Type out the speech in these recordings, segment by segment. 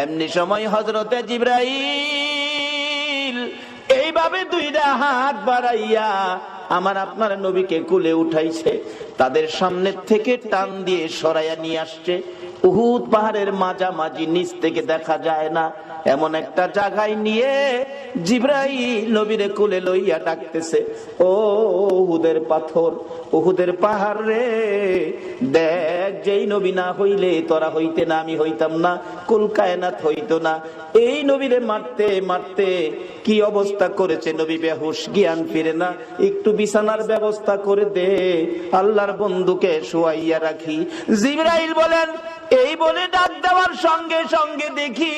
এমনি সময় হযরতে জিবরাইল এইভাবে দুইটা হাত বাড়াইয়া আমার আপনার নবীকে কোলে উঠাইছে, তাদের সামনে থেকে টান দিয়ে সরাইয়া নিয়ে আসছে। উহুদ পাহাড়ের মাঝামাঝি, নিচ থেকে দেখা যায় না এমন একটা জায়গায় নিয়ে জিবরাইল নবীরে কোলে লইয়া ডাকতেছে, ও উহুদের পাথর, উহুদের পাহাড় রে, দেখ যেই নবী না হইলে তোরা হইতে না, আমি হইতাম না, কুল কায়নাত হইতো না। এই নবীরে মারতে মারতে কি অবস্থা করেছে, নবী বেহুশ, জ্ঞান ফিরে না, একটু বিছানার ব্যবস্থা করে দে, আল্লাহর বন্ধুকে শোয়াইয়া রাখি। জিবরাইল বলেন, এই বলে ডাক দেওয়ার সঙ্গে সঙ্গে দেখি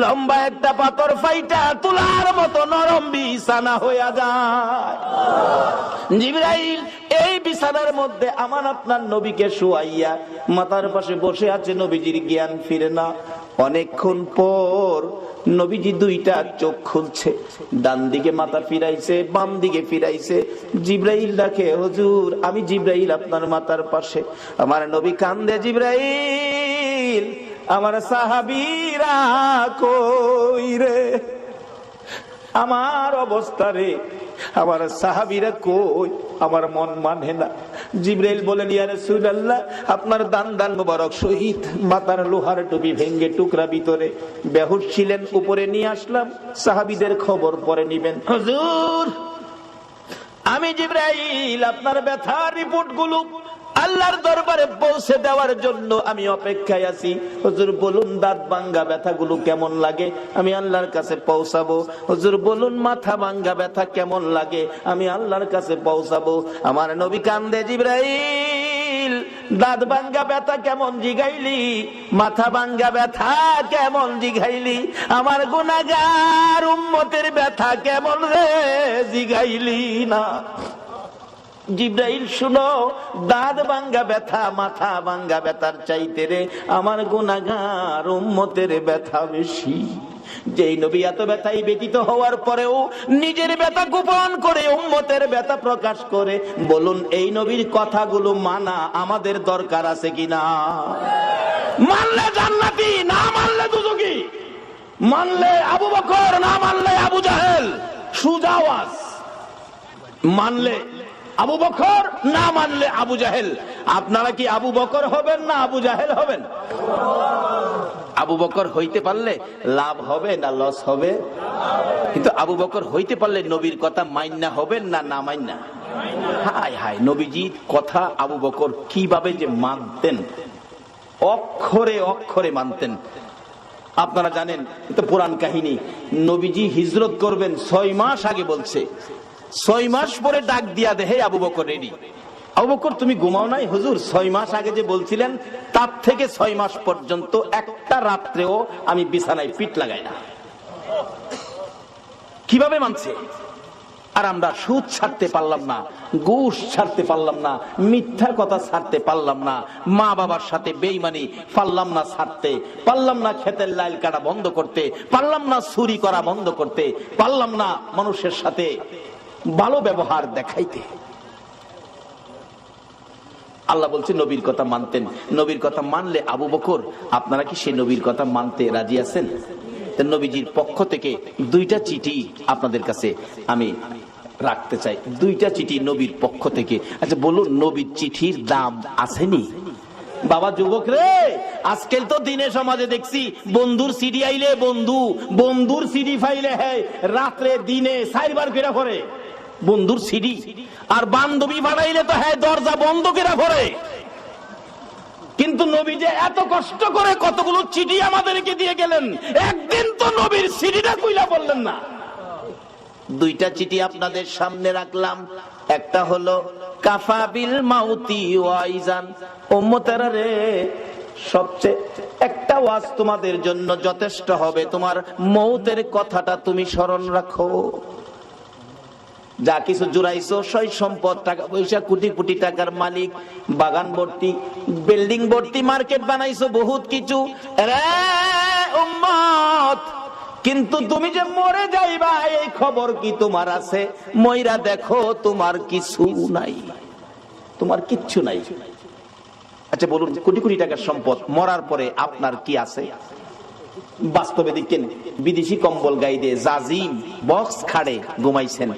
লম্বা একটা পাথর ফাইটা তুলার মতো নরম বিছানা হইয়া যায়। জিবরাইল এই বিছানার মধ্যে আমার আপনার নবীকে শোয়াইয়া মাথার পাশে বসে আছে, নবীজির জ্ঞান ফিরে না। অনেকক্ষণ পর নবীজি দুইটা চোখ খুলছে, ডান দিকে মাথা ফিরাইছে, বাম দিকে ফিরাইছে। জিবরাইল ডাকে, হুজুর আমি জিবরাইল আপনার মাথার পাশে। আমার নবী কান্দে, জিবরাইল আমার সাহাবীরা কই রে, আমার অবস্থা রে, আমার সাহাবীরা কই, আমার মন মানে না। জিবরাইল বলেন, ইয়া রাসূলুল্লাহ আপনার দান দান মোবারক শহীদ, মাথার লোহার টুপি ভেঙ্গে টুকরা ভিতরে, বেহুশ ছিলেন, উপরে নিয়ে আসলাম, সাহাবীদের খবর পরে নিবেন। হুজুর আমি জিবরাইল আপনার ব্যথার রিপোর্ট গুলো আল্লাহর দরবারে পৌঁছে দেওয়ার জন্য আমি অপেক্ষায় আছি। হুজুর বলুন দাঁত ভাঙ্গা ব্যথাগুলো কেমন লাগে, আমি আল্লাহর কাছে পৌঁছাবো। হুজুর বলুন মাথা ভাঙ্গা ব্যথা কেমন লাগে, আমি আল্লাহর কাছে পৌঁছাবো। আমার নবী কান্দে, জিবরাইল দাঁত ভাঙ্গা ব্যথা কেমন জিগাইলি, মাথা ভাঙ্গা ব্যথা কেমন জিগাইলি, আমার গুনাহগার উম্মতের ব্যথা কেমন রে জিগাইলি না। জিবরাইল শুনো, দাঁত ভাঙ্গা ব্যথা মাথা ভাঙ্গা ব্যথার চাইতে রে আমার গুনাহগার উম্মতের ব্যথা বেশি। যেই নবী এত ব্যথায় ব্যতীত হওয়ার পরেও নিজের ব্যথা গোপন করে উম্মতের ব্যথা প্রকাশ করে, বলুন এই নবীর কথাগুলো মানা আমাদের দরকার আছে কিনা? মানলে জান্নাতি, না মানলে দুজকি। মানলে আবু বকর, না মানলে আবু জাহেল। সোজা আওয়াজ, মানলে আবু বকর, না মানলে আবু জাহেল। আপনারা কি আবু বকর হবেন না আবু জাহেল হবেন? আবু বকর হইতে পারলে লাভ হবে না লস হবে? কিন্তু আবু বকর হইতে পারলে নবীর কথা মাইন্না হবেন না না মাইন্না? হায় হায়, নবীজির কথা আবু বকর কিভাবে যে মানতেন, অক্ষরে অক্ষরে মানতেন। আপনারা জানেন এটা পুরাণ কাহিনী, নবীজি হিজরত করবেন 6 মাস আগে বলছে, 6 মাস পরে ডাক দিয়া দেহে আবু বকর রেডি। আবু বকর তুমি ঘুমাও নাই? হুজুর 6 মাস আগে যে বলছিলেন তার থেকে 6 মাস পর্যন্ত একটা রাত্রেও আমি বিছানায় পিঠ লাগাই না। কিভাবে মানছে? আর আমরা সুদ ছাড়তে পারলাম না, ঘুষ ছাড়তে পারলাম না, মিথ্যা কথা ছাড়তে পারলাম না, মা বাবার সাথে বেঈমানি পারলাম না ছাড়তে, পারলাম না ক্ষেতের লাইল কাটা বন্ধ করতে, পারলাম না চুরি করা বন্ধ করতে, পারলাম না মানুষের সাথে ভালো ব্যবহার দেখাইতে। আল্লাহ বলছে নবীর কথা মানতেন। নবীর কথা মানলে আবু বকর, আপনারা কি সেই নবীর কথা মানতে রাজি আছেন? নবীজির পক্ষ থেকে 2টা চিঠি আপনাদের কাছে আমি রাখতে চাই, 2টা চিঠি নবীর পক্ষ থেকে। আচ্ছা বলুন, নবীর চিঠির দাম আসেনি? বাবা যুবক রে, আজকাল তো দিনে সমাজে দেখছি বন্ধুর সিডি আইলে বন্ধুর সিডি ফাইলে হ্যাঁ রাত্রে দিনে 4 বার করে পড়ে বন্ধুর সিডি, আর বান্ধবী বানাইলে তো হ্যাঁ দরজা বন্ধ করে পড়ে। কিন্তু নবী যে এত কষ্ট করে কতগুলো চিঠি আমাদেরকে দিয়ে গেলেন, একদিন তো নবীর সিডিটা কইলা বললেন না। 2টা চিঠি আপনাদের সামনে রাখলাম। একটা হলো কাফাবিল মাউতি ওয়াইজান, উম্মতেরা রে সবচেয়ে একটা ওয়াজ তোমাদের জন্য যথেষ্ট হবে, তোমার মৌতের কথাটা তুমি স্মরণ রাখো। যা কিছু জুড়াইছো, সই সম্পদ, টাকা পয়সা, কোটি কোটি টাকার মালিক, বাগান ভর্তি, বিল্ডিং ভর্তি, মার্কেট বানাইছো, বহুত কিছু রে উম্মত, কিন্তু তুমি যে মরে যাইবা এই খবর কি তোমার আছে? মইরা দেখো তোমার কিছু নাই, তোমার কিচ্ছু নাই। আচ্ছা বলুন, কোটি কোটি টাকার সম্পদ, মরার পরে আপনার কি আছে? বাস্তবে দেখেন বিদেশি কম্বল গায়ে দিয়ে জাজিম বক্স খাড়ে ঘুমাইছেন,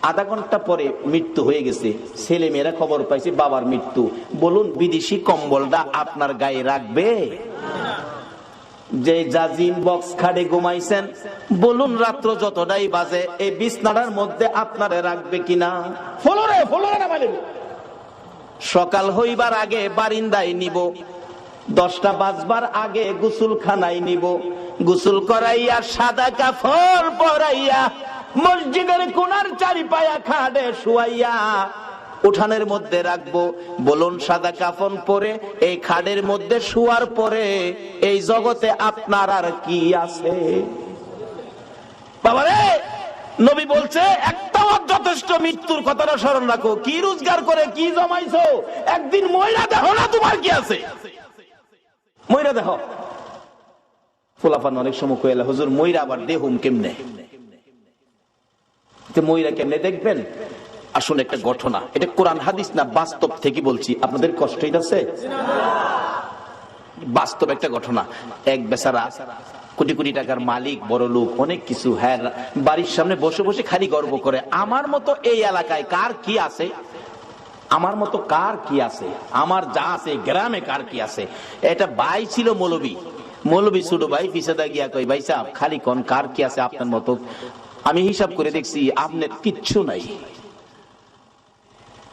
আধা ঘন্টা পরে মৃত্যু হয়ে গেছে, ছেলে মেয়েরা খবর পাইছে বাবার মৃত্যু। বলুন বিদেশি কম্বলটা আপনার গায়ে রাখবে? যে জাজিম বক্স খাড়ে ঘুমাইছেন, বলুন রাত্র যতটাই বাজে এই বিছনাটার মধ্যে আপনারে রাখবে কিনা? ফলরে ফলরে না মানে সকাল হইবার আগে বারিন্দায় নিব, 10টা বাজবার আগে গোসলখানায় নিব, গোসল করাইয়া সাদা কাপড় পরাইয়া মসজিদের কোণার চারিপায়া খাটে শুয়াইয়া উঠানের মধ্যে রাখবো। বলুন সাদা কাফন পরে এই খাটের মধ্যে শুয়ার পরে এই জগতে আপনার আর কি আছে? বাবারে নবী বলছে একটা যথেষ্ট, মৃত্যুর কথাটা স্মরণ রাখো। কি রোজগার করে কি জমাইছো, একদিন ময়রা দেখো না তোমার কি আছে, ময়রা দেখো। ফুলাফান অনেক সময় কইলা হুজুর ময়রা আবার দেহুম কেমনে, ময়রা কেমনে দেখবেন? আসলে একটা ঘটনা, এটা কোরআন হাদিস না, বাস্তব থেকে বলছি, আপনাদের কষ্ট হইতাছে? বাস্তব একটা ঘটনা। এক বেচারা কোটি কোটি টাকার মালিক, বড় লোক, অনেক কিছু, হ্যাঁ, বাড়ির সামনে বসে বসে খালি গর্ব করে আমার মতো এই এলাকায় কার কি আছে, আমার মতো কার কি আছে, আমার যা আছে গ্রামে কার কি আছে। এটা ভাই ছিল মৌলবী, মৌলবী ছোট ভাই পিছাদা গিয়া কই ভাই সাহেব খালি কোন কার কি আছে আপনার মতো? আমি হিসাব করে দেখছি আপনার কিচ্ছু নাই।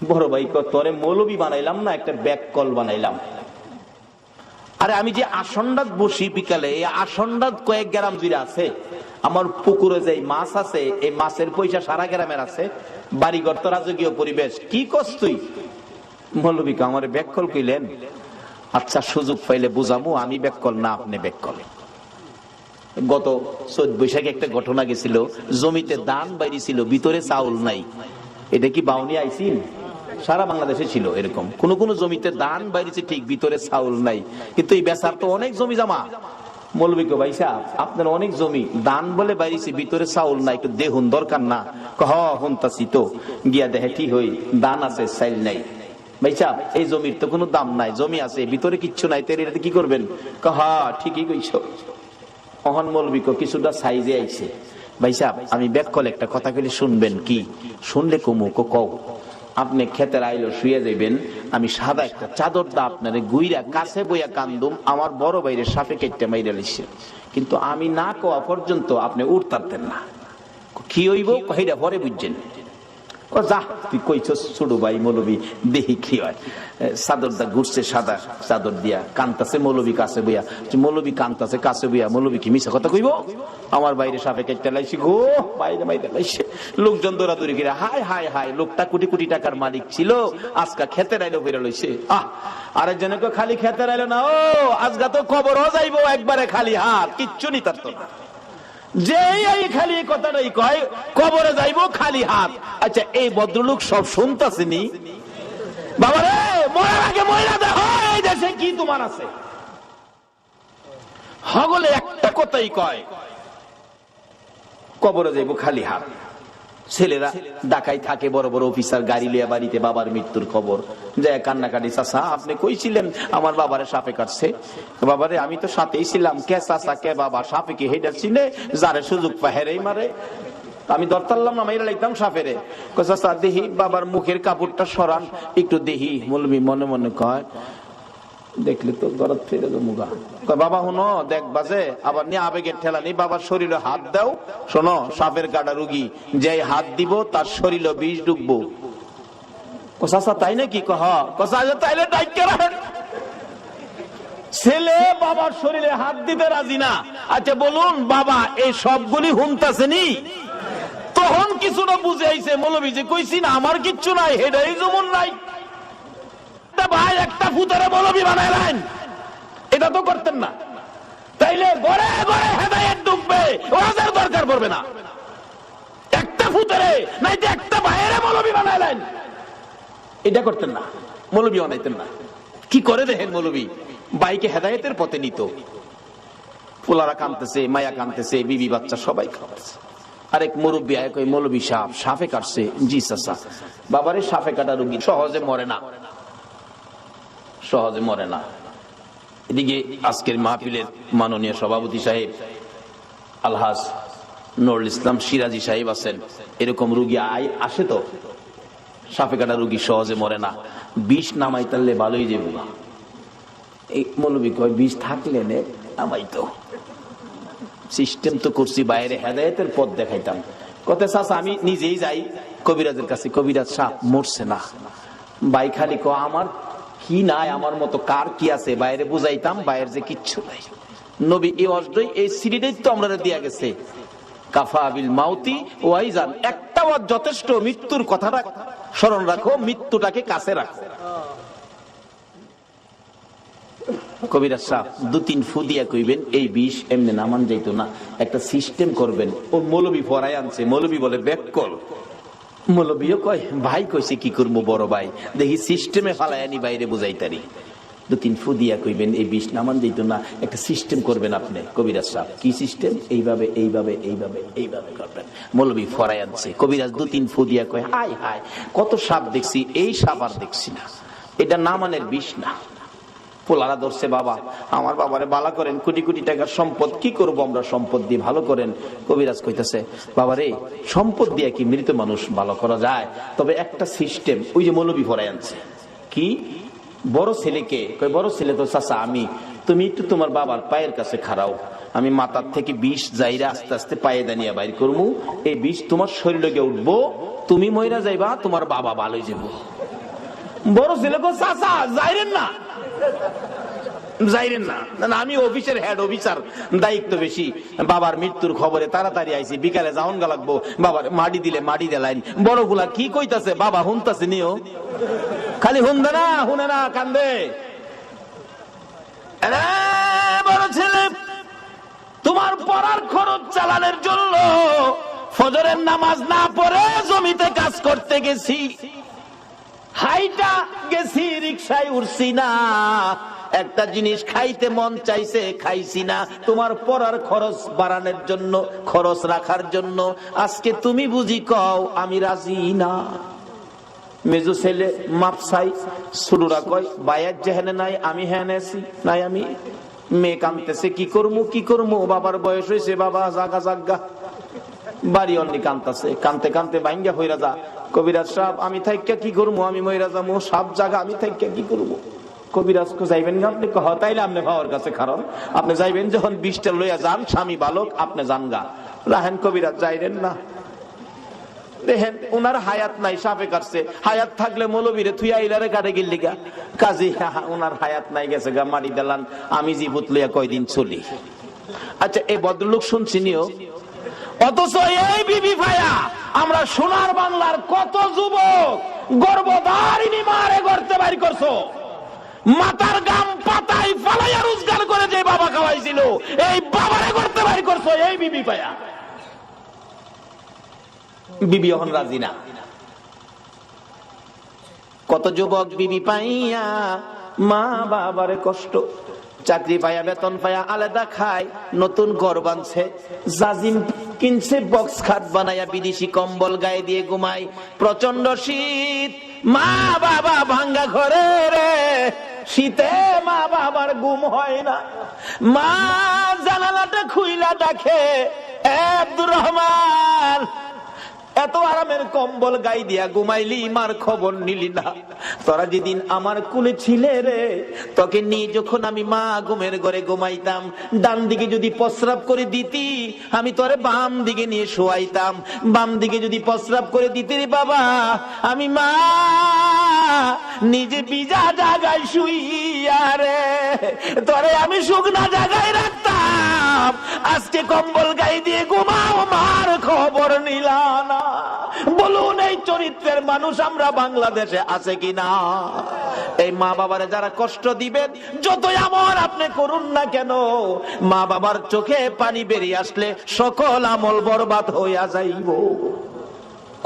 বড় ভাই তোরে মৌলবী বানাইলাম না, একটা ব্যাক কল বানাইলাম। আরে আমি যে আসন্ডাত বসি বিকালে, এই আসন্ডাত কয়েক গ্রাম জুড়ে আছে, আমার পুকুরে যে মাছ আছে এই মাছের পয়সা সারা গ্রামের আছে, বাড়িঘর তো রাজকীয় পরিবেশ, কি করছ তুই? মৌলবী আমার ব্যাক কল কইলেন, আচ্ছা সুযোগ পাইলে বুঝামু, আমি ব্যাক কল না আপনি ব্যাক কল। গত 14 বৈশাখে একটা ঘটনা গেছিল, জমিতে ধান বাইরে ছিল, ভিতরে চাউল নাই। এটা কি বাউনি আইসিন? সারা বাংলাদেশে ছিল এরকম, কোন কোন জমিতে ধান বাইরেছে ঠিক, ভিতরে চাউল নাই। কিন্তু এই বেচার তো অনেক জমি জমা। মৌলবী কো ভাই সাহেব আপনার অনেক জমি, ধান বলে বাইরেছে, ভিতরে চাউল নাই, একটু দেখুন দরকার না? হুনতাছি তো, গিয়া দেখে কি হই, ধান আছে চাইল নাই। ভাই সাহেব এই জমির তো কোনো দাম নাই, জমি আছে ভিতরে কিচ্ছু নাই, তের এটাতে কি করবেন? ঠিকই কইছো। অহন মৌলবী কো কিছুটা সাইজে আইছে। ভাই সাহেব আমি ব্যাক কল একটা কথা কইলে শুনবেন কি? শুনলে কমু কও। আপনি খেতের আইলো শুয়ে যাইবেন, আমি সাদা একটা চাদর দা আপনারে গুইরা কাছে বইয়া কান্দুম, আমার বড় বাইরে সাপে কেটে মাইরা লিছে, কিন্তু আমি না কোয়া পর্যন্ত আপনি উঠতারতেন না। কি হইব কইরা পরে বুঝছেন? ও যা তুই কইছস ছোট ভাই মৌলবী, দেখি কি হয়। চাদরটা ঘুরছে সাদা চাদর দিয়া, কান্তাছে মৌলবী কাছে বইয়া। মৌলবী কান্তাছে কাছে বইয়া, মৌলবী কি মিছা কথা কইব? আমার বাইরে সাপে কেটে লাইছি গো, বাইরে মাইরে লাইছে। লোকজন দৌড়াদৌড়ি করে, হায় হায় হায়, লোকটা কোটি কোটি টাকার মালিক ছিল, আজকা খেতে রাইলো বেরো লইছে। আরেকজনকে খালি খেতে রাইলো না, ও আজকা তো কবরও যাইবো একবারে খালি হাত, কিচ্ছু নি তার তো না। যে এই খালি কথাটাই কয় কবরে যাইবো খালি হাত। আচ্ছা এই ভদ্রলোক সব শুনতাছেনি? বাবারে মরার আগে ময়রা দেখো এই দেশে কি তোমার আছে। হগলে একটা কথাই কয় কবরে যাইবো খালি হাত। ছেলেরা ঢাকায় থাকে, বড় বড় অফিসার, গাড়ি লিয়া বাড়িতে বাবার মৃত্যুর খবর যায় কান্নাকাটি, চাচা আপনি কইছিলেন আমার বাবারে সাপে কাটছে। বাবারে আমি তো সাথেই ছিলাম। কে চাচা কে বাবা, সাপে কি হেডা চিনে? যারে সুযোগ পায় হেরেই মারে। আমি দরতারলাম না, মাইরা লাগতাম সাপেরে। চাচা দেহি বাবার মুখের কাপড়টা সরান একটু দেহি। মৌলবী মনে মনে কয় দেখলে তো গরত ফিরে মুগা। বাবা হুনো দেখ বাজে, আবার নিয়ে আবেগের ঠেলা নেই, বাবার শরীরে হাত দাও। শোনো সাপের কাটা রুগী, যে হাত দিব তার শরীরে বিষ ঢুকবো। চাচা তাই নাকি? তাইলে ছেলে বাবার শরীরে হাত দিতে রাজি না। আচ্ছা বলুন বাবা এই সবগুলি হুনতাছেনি? তখন কিছুটা বুঝে আইছে মৌলবী যে কইছি না আমার কিচ্ছু নাই, হেডাই যেমন নাই। ভাই একটা ফুতারে মৌলবী বানাইলেন, এটা তো করতেন না। তাইলে ঘরে ঘরে হেদায়েত ঢুকবে, ওয়াজের দরকার পড়বে না। একটা ফুতারে নাই যে একটা ভাইয়েরে মৌলবী বানাইলেন, এটা করতেন না, মৌলবী বানাইতেন না। কি করে দেখেন মৌলবী বাইকে হেদায়েতের পথে নিত। পোলারা কাঁদতেছে, মায়া কাঁদতেছে, বিবি বাচ্চা সবাই কাঁদতেছে। আরেক মুরব্বী আয় কই মৌলবী সাহেব সাপে কাটছে। জি চাচা। বাবারে সাপে কাটা রোগী সহজে মরে না, সহজে মরে না। এদিকে আজকের মাহফিলের মাননীয় সভাপতি সাহেব আলহাজ নুরুল ইসলাম সিরাজি সাহেব আছেন। এরকম রুগী আসে তো, সাপে কাটা রুগী সহজে মরে না, বিষ নামাই তাহলে ভালোই যাবো না। এই মৌলবী কয় বিষ থাকলে নে নামাই তো, সিস্টেম তো করছি, বাইরে হেদায়েতের পথ দেখাইতাম। কথা চাচা আমি নিজেই যাই কবিরাজের কাছে, কবিরাজ সাপ মরছে না। ভাই খালি ক আমার কি নাই, আমার মতো কার কি আছে, বাইরে বুঝাইতাম, বাইরে যে কিচ্ছু নাই। নবী এই অজডই এই সিরিটাই তো আমরা দিয়া গেছে, কাফা বিল মাউতি ওয়াইজান, একটা ওয়াজ যথেষ্ট, মৃত্যুর কথাটা স্মরণ রাখো, মৃত্যুটাকে কাছে রাখো। কবিরাজ সাহেব 2-3 ফু দিয়া কইবেন এই বিষ এমনি নামান যাইতো না, একটা সিস্টেম করবেন। ও মৌলবী ফরাই আনছে, মৌলবী বলে ব্যাককল। মৌলবীও কয় ভাই কইছে কি করবো বড় ভাই, দেখি সিস্টেমে ফালাই আনি বাইরে বুঝাইতারি। 2-3 ফু দিয়া কইবেন এই বিষ নামান যাইতো না, একটা সিস্টেম করবেন আপনি। কবিরাজ সাহেব কি সিস্টেম? এইভাবে এইভাবে এইভাবে এইভাবে করবেন। মৌলবী ফরাই আনছে, কবিরাজ 2-3 ফু দিয়া কয় হাই হাই কত সাপ দেখছি, এই সাপ আর দেখছি না, এটা নামানের বিষ না। পোলারা ধরছে, বাবা আমার বাবারে বালা করেন, কোটি কোটি টাকার সম্পদ, কি করব আমরা সম্পদ দিয়ে, ভালো করেন। কবিরাজ কইতাছে বাবারে সম্পদ দিয়ে কি মৃত মানুষ ভালো করা যায়? তবে একটা সিস্টেম, ওই যে মৌলবী ফরাই আনছে। কি? বড় ছেলেকে কই, বড় ছেলে তো চাচা আমি, তুমি একটু তোমার বাবার পায়ের কাছে খাড়াও, আমি মাথার থেকে বিষ যাইরা আস্তে আস্তে পায়ে দানিয়া বাইর করবো, এই বিষ তোমার শরীরে গিয়ে উঠবো, তুমি মইরা যাইবা, তোমার বাবা ভালোই যাবো। বড় ছেলে কো চাচা যাইরেন না, যাইরেন না, আমি অফিসের হেড অফিসার, দায়িত্ব বেশি, বাবার মৃত্যুর খবরে তাড়াতাড়ি আইছি, বিকালে যাওন গা লাগবো, বাবার মাটি দিলে মাটি দেলাইন। বড় গুলা কি কইতাছে, বাবা হুনতাছে নিও, খালি হুনদে না, হুনে না, কান্দে। বড় ছেলে তোমার পড়ার খরচ চালানোর জন্য ফজরের নামাজ না পড়ে জমিতে কাজ করতে গেছি, হাইটা গেছি, রিকশায় উঠছি না, একটা জিনিস খাইতে মন চাইছে খাইছি না, তোমার পড়ার খরচ বাড়ানোর জন্য, খরচ রাখার জন্য আজকে তুমি বুঝি কও আমি রাজি না। মেজো ছেলে মাপসাই, ছোটরা কয় বাইয়ার যেখানে নাই আমি হ্যাঁ আছি নাই, আমি মেয়ে কাঁদতেছে, কি করবো কি করবো, বাবার বয়স হয়েছে, বাবা জাগা জাগা, বাড়ি অন্যি কাঁদতেছে, কানতে কানতে ভাঙ্গা হইরা যা। কবিরাজ সাহেব আমি থাইকা কি করবো, আমি মইরা যাবো, সব জায়গা আমি থাইকা কি করবো। কবিরাজ কো যাইবেন না আপনি? কহ তাইলে আপনি ভাওয়ার কাছে কারণ আপনি যাইবেন যখন বিষটা লইয়া যান, স্বামী বালক আপনি যান গা। রাহেন কবিরাজ যাইরেন না, দেখেন উনার হায়াত নাই, সাপে কাটছে, হায়াত থাকলে মৌলবীরে থুইয়া ইলারে কাটে গিল্লি গা, কাজী উনার হায়াত নাই, গেছে গা মারি দিলান, আমি জীবত লইয়া কয়দিন চলি। আচ্ছা এই ভদ্রলোক শুনছি নিও, অথচ এই বিবি ভাইয়া আমরা সোনার বাংলার কত যুবক গর্ভধারিণী মারে গর্তে বাইর করছো, মাথার গাম পাতায় ফালাইয়া রোজগার করে যে বাবা খাওয়াইছিল, এই বাবারে গর্তে বাইর করছো এই বিবি ভাইয়া। বিবি এখন রাজি না। কত যুবক বিবি পাইয়া মা বাবারে কষ্ট, চাকরি পাইয়া বেতন পাইয়া আলাদা খায়, নতুন ঘর বানছে, জাজিম কিনছে, বক্স খাট বানাইয়া বিদেশি কম্বল গায়ে দিয়ে ঘুমায়, প্রচন্ড শীত, মা বাবা ভাঙ্গা ঘরে রে, শীতে মা বাবার ঘুম হয় না, মা জানালাটা খুইলা দেখে আব্দুর রহমান এত আরামের কম্বল গাই দিয়া ঘুমাইলি, মার খবর নিলি না, তোরা যেদিন আমার কুলে ছিলে রে, তোকে নিয়ে যখন আমি মা ঘুমের ঘরে ঘুমাইতাম, ডান দিকে যদি প্রস্রাব করে দিতি আমি তোরে বাম দিকে নিয়ে শোয়াইতাম, বাম দিকে যদি প্রস্রাব করে দিতি রে বাবা, আমি মা নিজে ভিজা জায়গায় শুইয়া রে তোরে আমি শুকনা জায়গায় রাখতাম, আজকে কম্বল গাই দিয়ে ঘুমাও, মার খবর নিলা না। বলুন এই চরিত্রের মানুষ আমরা বাংলাদেশে আছে কিনা? এই মা বাবারে যারা কষ্ট দিবেন, যতই আমল আপনি করুন না কেন, মা বাবার চোখে পানি বেরিয়ে আসলে সকল আমল বরবাদ হইয়া যাইব।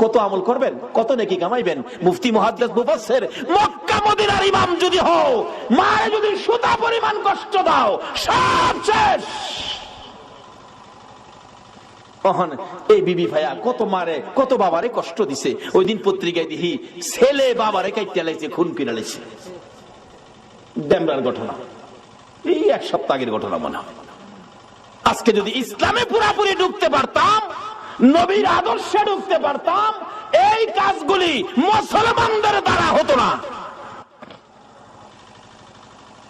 কত আমল করবেন, কত নেকি কামাইবেন। মুফতি মুহাদ্দিস মুফাসসির মক্কা মদিনার ইমাম যদি হও, মায়ে যদি সুতা পরিমাণ কষ্ট দাও, সব শেষ। এই বিবি ভাইয়া কত মারে কত বাবারে কষ্ট দিছে। ওই দিন পত্রিকায় দেখি ছেলে বাবারে কাইতে লাইছে, খুন করে লাইছে, ডেমরার ঘটনা। এই এক সপ্তাহ আগের ঘটনা মনে হয়। আজকে যদি ইসলামে পুরাপুরি ঢুকতে পারতাম, নবীর আদর্শে ঢুকতে পারতাম, এই কাজগুলি মুসলমানদের দ্বারা হতো না।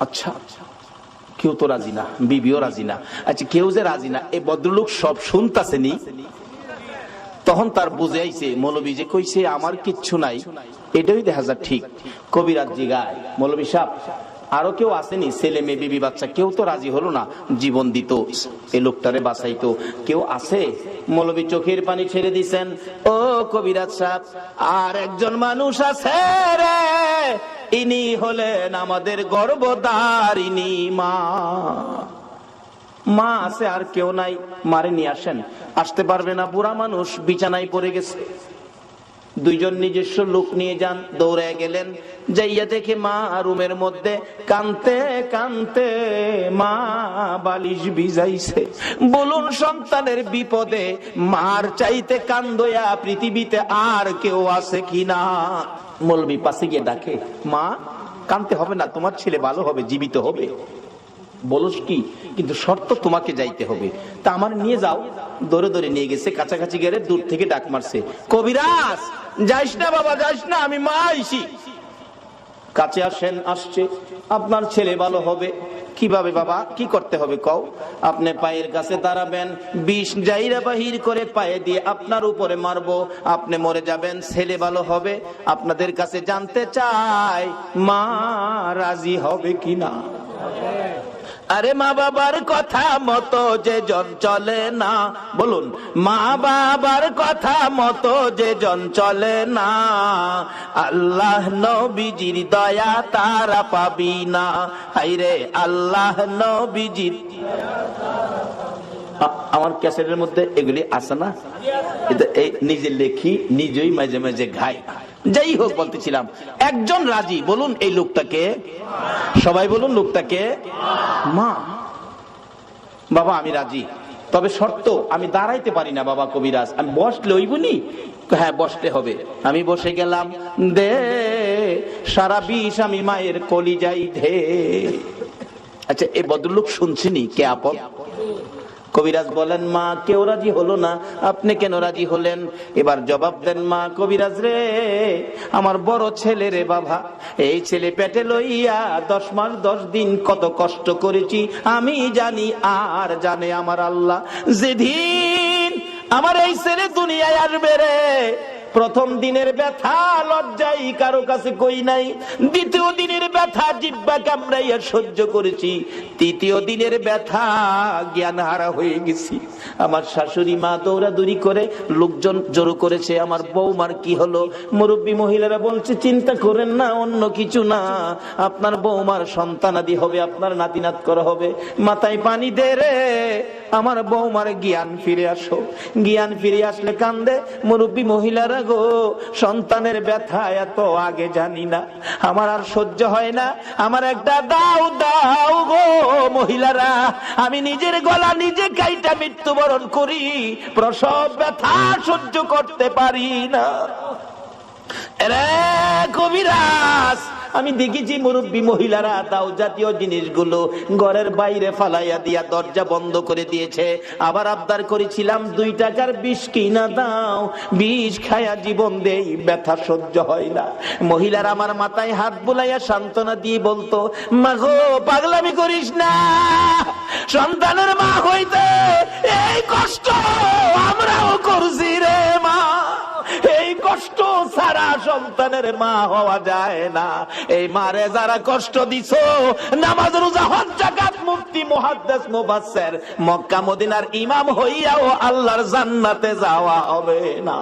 আচ্ছা, কেউ তো রাজি না, বিবিও রাজি না। আচ্ছা, কেউ যে রাজি না, এই ভদ্রলোক সব শুনতাছেনি। তখন তার বুঝে আইছে, মৌলবী যে কইছে আমার কিচ্ছু নাই, এটাই দেখা যায় ঠিক। কবিরাজ জিগায়, মৌলবী সাহেব আরো কেউ আসেনি? ছেলে মেয়ে বিবি বাচ্চা কেউ তো রাজি হলো না জীবন দিত, এই লোকটারে বাঁচাইতো, কেউ আছে? মৌলবী চোখের পানি ছেড়ে দিছেন, ও কবিরাজ সাহেব, আর একজন মানুষ আছে রে, ইনি হলেন আমাদের গর্ভধারিণী মা। মা আছে, আর কেউ নাই, মারে নিয়ে আসেন। আসতে পারবে না, বুড়া মানুষ বিছানায় পড়ে গেছে। দুইজন নিজস্ব লোক নিয়ে যান, দৌড়ে গেলেন, যাইয়া দেখে মা রুমের মধ্যে কানতে কানতে মা বালিশ ভিজাইছে। বলুন, সন্তানের বিপদে মার চাইতে কান্দয়া পৃথিবীতে আর কেউ আছে কিনা? মৌলবী পাশে গিয়ে ডাকে, মা কানতে হবে না, তোমার ছেলে ভালো হবে, জীবিত হবে। বলস কি, কিন্তু শর্ত তোমাকে যাইতে হবে। তা আমার নিয়ে যাও। দৌড়ে দৌড়ে নিয়ে গেছে, কাছাকাছি গেলে দূর থেকে ডাক মারছে, কবিরাজ যাইস না বাবা, যাইস না, আমি মা আইছি। কাছে আসেন, আসছে, আপনার ছেলে ভালো হবে। কিভাবে বাবা, কি করতে হবে কও? আপনি পায়ের কাছে দাঁড়াবেন, বিষ জাইরা বাহির করে পায়ে দিয়ে আপনার উপরে মারবো, আপনি মরে যাবেন, ছেলে ভালো হবে। আপনাদের কাছে জানতে চাই, মা রাজি হবে কিনা? আরে মা বাবার কথা মতো যে জন চলে না, বলুন, মা বাবার কথা মতো যে জন চলে না, আল্লাহ নবীজির দয়া তারা পাবি না। হাইরে আল্লাহ নবীজির। আমার ক্যাসেটের মধ্যে এগুলি আছে না, নিজে লেখি, নিজেই মাঝে মাঝে গাই। যাই হোক, বলতেছিলাম, একজন রাজি। বলুন এই লোকটাকে, সবাই বলুন লোকটাকে মা। বাবা আমি রাজি, তবে শর্ত, আমি দাঁড়াইতে পারি না বাবা কবিরাজ, আমি বসলে ওইবনি। হ্যাঁ বসতে হবে। আমি বসে গেলাম, দে সারা বিষ আমি মায়ের কলিজাই ধে। আচ্ছা, এই ভদ্রলোক শুনছিনি কে আপন? কবিরাজ বলেন, মা কেউ রাজি হলো না, আপনি কেন রাজি হলেন? এবার জবাব দেন, মা কবিরাজ রে, আমার বড় ছেলে রে বাবা, এই ছেলে পেটে লইয়া 10 মাস 10 দিন কত কষ্ট করেছি আমি জানি, আর জানে আমার আল্লাহ। যেদিন আমার এই ছেলে দুনিয়ায় আসবে রে, প্রথম দিনের ব্যথা লজ্জাই কারো কাছে কই নাই, দ্বিতীয় দিনের ব্যথা জিহ্বা কামড়াইয়া সহ্য করেছি, তৃতীয় দিনের ব্যথা জ্ঞান হারা হয়ে গেছি। আমার শাশুড়ি মা দৌড়াদৌড়ি করে, লোকজন জড়ো করেছে, আমার বৌমার কি হলো? মুরব্বী মহিলারা বলছে, চিন্তা করেন না, অন্য কিছু না, আপনার বৌমার সন্তানাদি হবে, আপনার নাতিনাত করা হবে। মাথায় পানি দে রে, আমার বৌমার জ্ঞান ফিরে আসো। জ্ঞান ফিরে আসলে কান্দে মুরব্বী মহিলারা, গো সন্তানের ব্যথা এত আগে জানি না, আমার আর সহ্য হয় না, আমার একটা দাও দাও গো মহিলারা, আমি নিজের গলা নিজে কাইটা মৃত্যুবরণ করি, প্রসব ব্যথা সহ্য করতে পারি না। রে কবিরাজ, আমি দেখেছি মুরব্বী মহিলারা দাও জাতীয় জিনিসগুলো ঘরের বাইরে ফালাইয়া দিয়া দরজা বন্ধ করে দিয়েছে। আবার আবদার করেছিলাম 2 টাকার বিষ কিনা দাও, বিষ খায়া জীবন দেই, ব্যথা সহ্য হয় না। মহিলারা আমার মাথায় হাত বুলাইয়া সান্ত্বনা দিয়ে বলতো, মা গো পাগলামি করিস না, সন্তানের মা হইতে এই কষ্ট আমরাও করছি রে মা, এই কষ্ট ছাড়া সন্তানের মা হওয়া যায় না। এই মারে যারা কষ্ট দিছো, নামাজ রোজা হজ যাকাত মুফতি মুহাদ্দিস মুফাসসির মক্কা মদিনার ইমাম হইয়াও আল্লাহর জান্নাতে যাওয়া হবে না।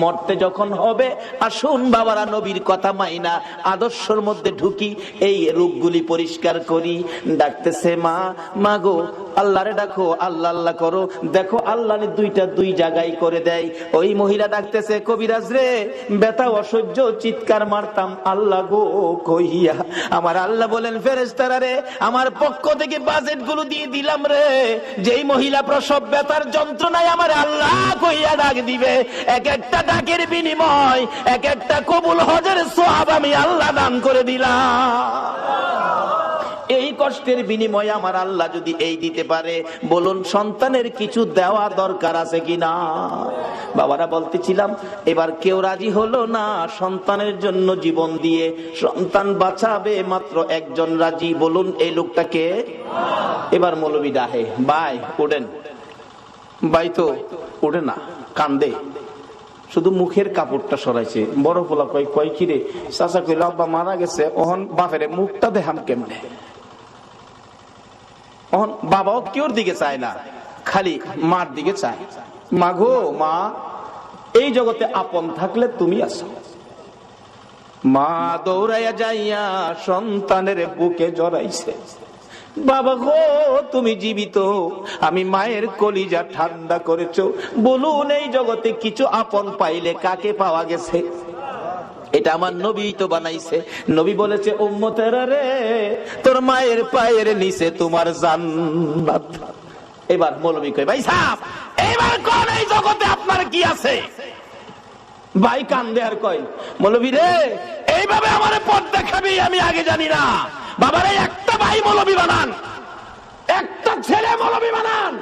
মরতে যখন হবে, আসুন বাবারা নবীর কথা মাইনা আদর্শের মধ্যে ঢুকি, এই রোগগুলি পরিষ্কার করি। ডাকতেছে, মা মা গো, আল্লাহরে ডাকো, আল্লাহ আল্লাহ করো, দেখো আল্লাহ 2টা 2 জায়গায় করে দেয়। ওই মহিলা ডাকতেছে, কবিরাজ রে, ব্যথা অসহ্য, চিৎকার মারতাম আল্লাহ গো কইয়া। আমার আল্লাহ বলেন, ফেরেশতারা রে, আমার পক্ষ থেকে বাজেট গুলো দিয়ে দিলাম রে, যেই মহিলা প্রসব ব্যথার যন্ত্রণায় আমার আল্লাহ কইয়া ডাক দিবে, এক একটা ডাকের বিনিময় এক একটা কবুল হজের সওয়াব আমি আল্লাহ দান করে দিলাম। এই কষ্টের বিনিময়ে আমার আল্লাহ যদি এই দিতে পারে, বলুন সন্তানের কিছু দেওয়া দরকার আছে কিনা? বাবারা বলতেছিলাম, এবার কেউ রাজি হলো না সন্তানের জন্য জীবন দিয়ে সন্তান বাঁচাবে, মাত্র একজন রাজি। বলুন এই লোকটাকে? এবার মৌলবী ডাহে, ভাই ওঠেন। ভাই তো ওঠে না, কান্দে, শুধু মুখের কাপড়টা সরাইছে। বড় পোলা কয় কিরে? চাচা কইল আব্বা মারা গেছে, ওহন বাপের মুখটা দেখাম কেমনে? ওহন বাবাও কেউর দিকে চায় না, খালি মার দিকে চায়। মা গো মা, এই জগতে আপন থাকলে তুমি আছো। মা দৌড়াইয়া যাইয়া সন্তানের বুকে জড়াইছে, বাবা গো তুমি জীবিত, আমি মায়ের কলিজা ঠান্ডা করেছো। বলুন এই জগতে কিছু আপন পাইলে কাকে পাওয়া গেছে? এটা আমার নবী তো বানাইছে। নবী বলেছে, উম্মতেরা রে, তোর মায়ের পায়ের নিচে তোমার জান্নাত। এবার মৌলবী কয়, ভাই সাহেব এবার কোন এই জগতে আপনার কি আছে? ভাই কান্দে আর কয়, মৌলবী রে এইভাবে আমার পথ দেখাবি আমি আগে জানি না। বাবারে একটা ভাই মৌলবী বানান, একটা ছেলে মৌলবী বানান,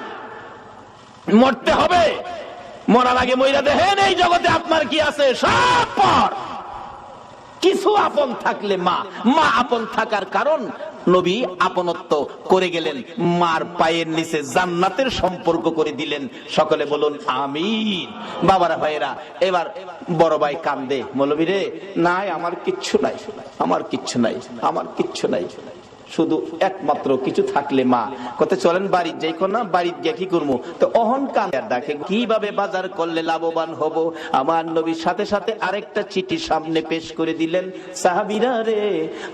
মরতে হবে, মরার আগে মইরা দেখেন এই জগতে আপনার কি আছে। সব পর কিছু আপন থাকলে মা আপন থাকার কারণ নবী আপনত্ব করে গেলেন, মার পায়ের নিচে জান্নাতের সম্পর্ক করে দিলেন। সকলে বলুন আমিন। বাবারা ভাইরা, এবার বড় ভাই কান্দে, মৌলবী রে নাই আমার কিচ্ছু নাই, আমার কিচ্ছু নাই, আমার কিচ্ছু নাই, শুধু একমাত্র কিছু থাকলে মা। কত চলেন বাড়ির যাই না, বাড়ির গিয়ে কি করবো? তো অহন কান্দার ডাকে, কিভাবে বাজার করলে লাভবান হব? আমার নবীর সাথে সাথে আরেকটা চিঠি সামনে পেশ করে দিলেন, সাহাবীরা রে,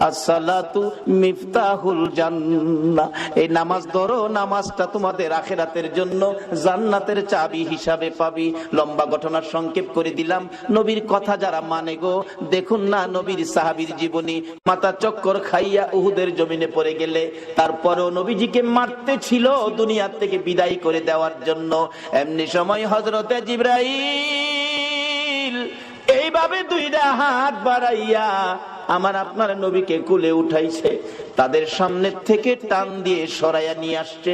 আসসালাতু মিফতাহুল জান্নাহ, এই নামাজ ধরো, নামাজটা তোমাদের আখিরাতের জন্য জান্নাতের চাবি হিসাবে পাবি। লম্বা ঘটনার সংক্ষেপ করে দিলাম। নবীর কথা যারা মানে গো, দেখুন না নবীর সাহাবীর জীবনী, মাথা চক্কর খাইয়া উহুদের জমিনে পড়ে গেলে তারপরেও নবীজিকে মারতে ছিল দুনিয়া থেকে বিদায় করে দেওয়ার জন্য। এমনি সময় হযরতে জিবরাইল এইভাবে দুইটা হাত বাড়াইয়া আমার আপনার নবীকে কুলে উঠাইছে, তাদের সামনে থেকে টান দিয়ে সরাইয়া নিয়ে আসছে।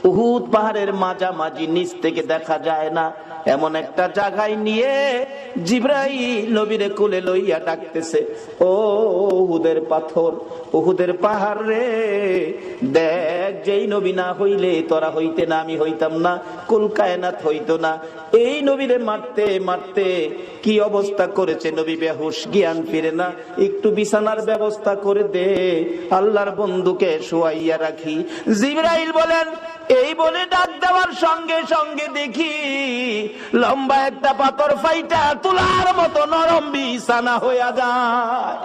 উহুদ পাহাড়ের মাঝামাঝি, নিচ থেকে দেখা যায় না এমন একটা জায়গায় নিয়ে জিবরাইল নবীরে কুলে লইয়া ডাকতেছে, ও উহুদের পাথর, উহুদের পাহাড় রে, দেখ যেই নবী না হইলে তোরা হইতে না, আমি হইতাম না, কুল কায়নাত হইতো না। এই নবীরে মারতে মারতে কি অবস্থা করেছে, নবী বেহুশ, জ্ঞান ফিরে না, একটু বিছানার ব্যবস্থা করে দে, আল্লাহর বন্ধুকে শোয়াইয়া রাখি। জিবরাইল বলেন, এই বলে ডাক দেওয়ার সঙ্গে সঙ্গে দেখি লম্বা একটা পাথর ফাইটা তুলার মতো নরম বিছানা হইয়া যায়।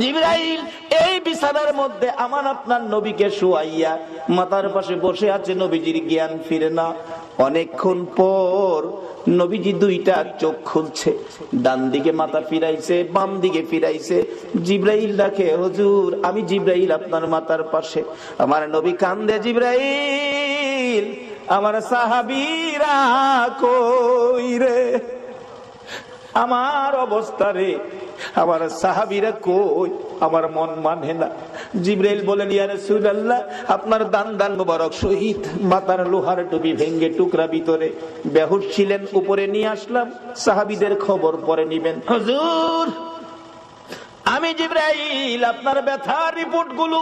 জিবরাইল এই বিছানার মধ্যে আমার আপনার নবীকে শোয়াইয়া মাথার পাশে বসে আছে, নবীজির জ্ঞান ফিরে না। অনেকক্ষণ পর নবীজি দুইটা চোখ খুলছে, ডান দিকে মাথা ফিরাইছে, বাম দিকে ফিরাইছে। জিবরাইল ডাকে, হুজুর আমি জিবরাইল আপনার মাথার পাশে। আমার নবী কান্দে, জিবরাইল আমার সাহাবীরা কই রে, আমার অবস্থা রে, আমার সাহাবীরা কই, আমার মন মানে না। জিবরাইল বলেন, ইয়া রাসূলুল্লাহ আপনার দান মোবারক শহীদ, মাথার লোহার টুপি ভেঙ্গে টুকরা ভিতরে, বেহুশ ছিলেন, উপরে নিয়ে আসলাম, সাহাবীদের খবর পরে নিবেন। হুজুর আমি জিবরাইল আপনার ব্যথার রিপোর্ট গুলো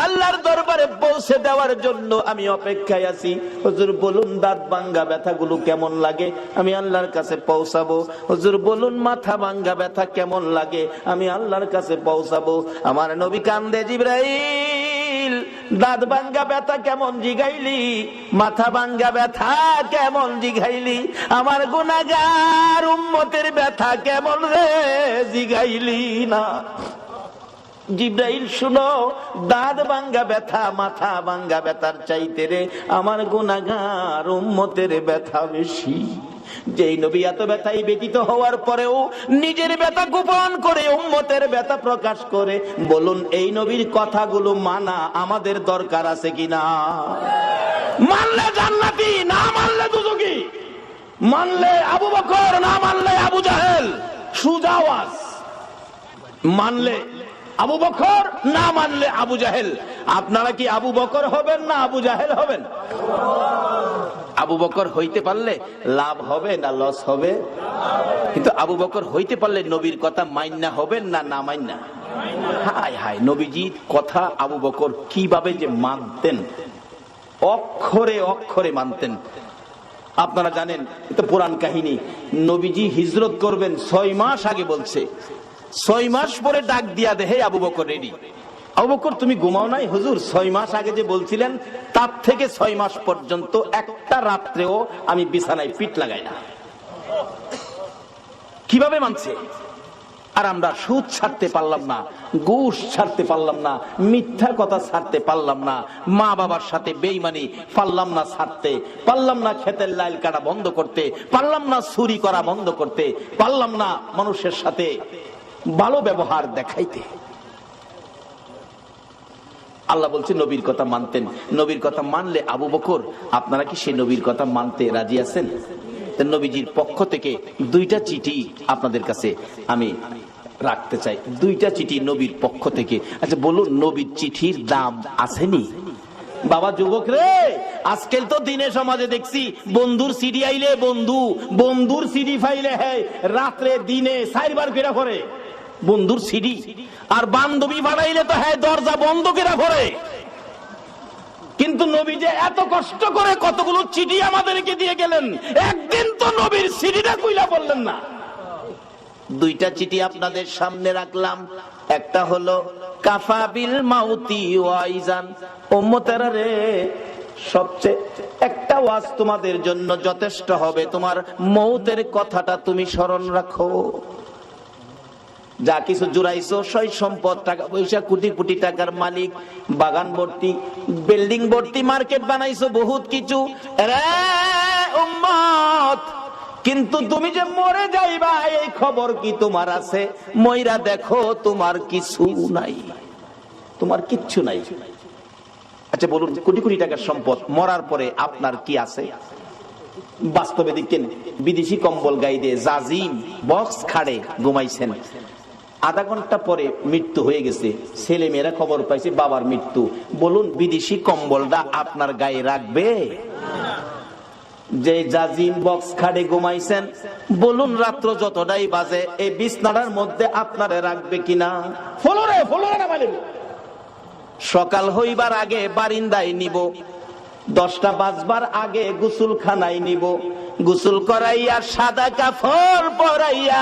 আল্লাহর দরবারে পৌঁছে দেওয়ার জন্য আমি অপেক্ষায় আছি। হুজুর বলুন দাঁত ভাঙ্গা ব্যথাগুলো কেমন লাগে, আমি আল্লাহর কাছে পৌঁছাবো। হুজুর বলুন মাথা ভাঙ্গা ব্যথা কেমন লাগে, আমি আল্লাহর কাছে পৌঁছাবো। আমার নবী কান্দে, জিবরাইল দাঁত ভাঙ্গা ব্যথা কেমন জিগাইলি, মাথা ভাঙ্গা ব্যথা কেমন জিগাইলি, আমার গুনাহগার উম্মতের ব্যথা কেমন রে জিগাইলি না। জিবরাইল শুনো, দাঁত ভাঙ্গা ব্যথা মাথা ভাঙ্গা ব্যথার চাইতে রে আমার গুনাহগার উম্মতের ব্যথা বেশি। যেই নবী এত ব্যথায় ব্যতীত হওয়ার পরেও নিজের ব্যথা গোপন করে উম্মতের ব্যথা প্রকাশ করে, বলুন এই নবীর কথাগুলো মানা আমাদের দরকার আছে কিনা? মানলে জান্নাতি, না মানলে দুজকি, মানলে আবু বকর, না মানলে আবু জাহেল, সুজাওয়াজ, মানলে আবু বকর, না মানলে আবু জাহেল। আপনারা কি আবু বকর হবেন না আবু জাহেল হবেন? আবু বকর হইতে পারলে লাভ হবে না লস হবে? কিন্তু আবু বকর হইতে পারলে নবীর কথা মাইন্না হবেন না না মাইন্না? হায় হায়, নবীজির কথা আবু বকর কিভাবে যে মানতেন, অক্ষরে অক্ষরে মানতেন। আপনারা জানেন, এটা পুরাণ কাহিনী। নবীজি হিজরত করবেন 6 মাস আগে বলছে, 6 মাস পরে ডাক দিয়া দেহে আবু বকর রেডি। আবু বকর তুমি ঘুমাও নাই? হুজুর 6 মাস আগে যে বলছিলেন তার থেকে 6 মাস পর্যন্ত একটা রাত্রেও আমি বিছানায় পিঠ লাগাই না। কিভাবে মানছে? আর আমরা সুদ ছাড়তে পারলাম না, ঘুষ ছাড়তে পারলাম না, মিথ্যা কথা ছাড়তে পারলাম না, মা বাবার সাথে বেঈমানি পারলাম না ছাড়তে, পারলাম না ক্ষেতের লাইল কাটা বন্ধ করতে, পারলাম না চুরি করা বন্ধ করতে, পারলাম না মানুষের সাথে ভালো ব্যবহার দেখাইতে। আল্লাহ বলছে নবীর কথা মানতেন। নবীর কথা মানলে আবু বকর, আপনারা কি সেই নবীর কথা মানতে রাজি আছেন? নবীজির পক্ষ থেকে 2টা চিঠি আপনাদের কাছে আমি রাখতে চাই, 2টা চিঠি নবীর পক্ষ থেকে। আচ্ছা বলুন, নবীর চিঠির দাম আসেনি? বাবা যুবক রে, আজকাল তো দিনে সমাজে দেখছি বন্ধুর সিডি আইলে বন্ধুর সিডি ফাইলে হ্যাঁ রাত্রে দিনে 4 বার করে পড়ে বন্ধুর সিডি, আর বান্ধবী বানাইলে তো হ্যাঁ দরজা বন্ধ করে পড়ে। কিন্তু নবী যে এত কষ্ট করে কতগুলো চিঠি আমাদেরকে দিয়ে গেলেন, একদিন তো নবীর সিডিটা কইলা বললেন না। 2টা চিঠি আপনাদের সামনে রাখলাম। একটা হলো কাফা বিল মাউতি ওয়াইজান, উম্মতেরা রে, সবচেয়ে একটা ওয়াজ তোমাদের জন্য যথেষ্ট হবে, তোমার মৌতের কথাটা তুমি স্মরণ রাখো। যা কিছু জুড়াইছো, সই সম্পদ, টাকা পয়সা, কোটি কোটি টাকার মালিক, বাগান ভর্তি, বিল্ডিং ভর্তি, মার্কেট বানাইছো, বহুত কিছু রে উম্মত, কিন্তু তুমি যে মরে যাইবা এই খবর কি তোমার আছে? মইরা দেখো তোমার কিছু নাই, তোমার কিচ্ছু নাই। আচ্ছা বলুন, কোটি কোটি টাকার সম্পদ, মরার পরে আপনার কি আছে? বাস্তবে দেখেন, বিদেশি কম্বল গাইদে জাজিম বক্স খাড়ে ঘুমাইছেন, আধা ঘন্টা পরে মৃত্যু হয়ে গেছে, ছেলে মেয়েরা খবর পাইছে বাবার মৃত্যু। বলুন, বিদেশি কম্বলটা আপনার গায়ে রাখবে? যে জাজিম বক্স খাটে ঘুমাইছেন, বলুন রাত্র যতটাই বাজে এই বিছনাটার মধ্যে আপনারে রাখবে কিনা? ফলরে ফলরে না মানে সকাল হইবার আগে বারিন্দায় নিব, 10টা বাজবার আগে গোসলখানায় নিব, গোসল করাইয়া সাদা কাপড় পরাইয়া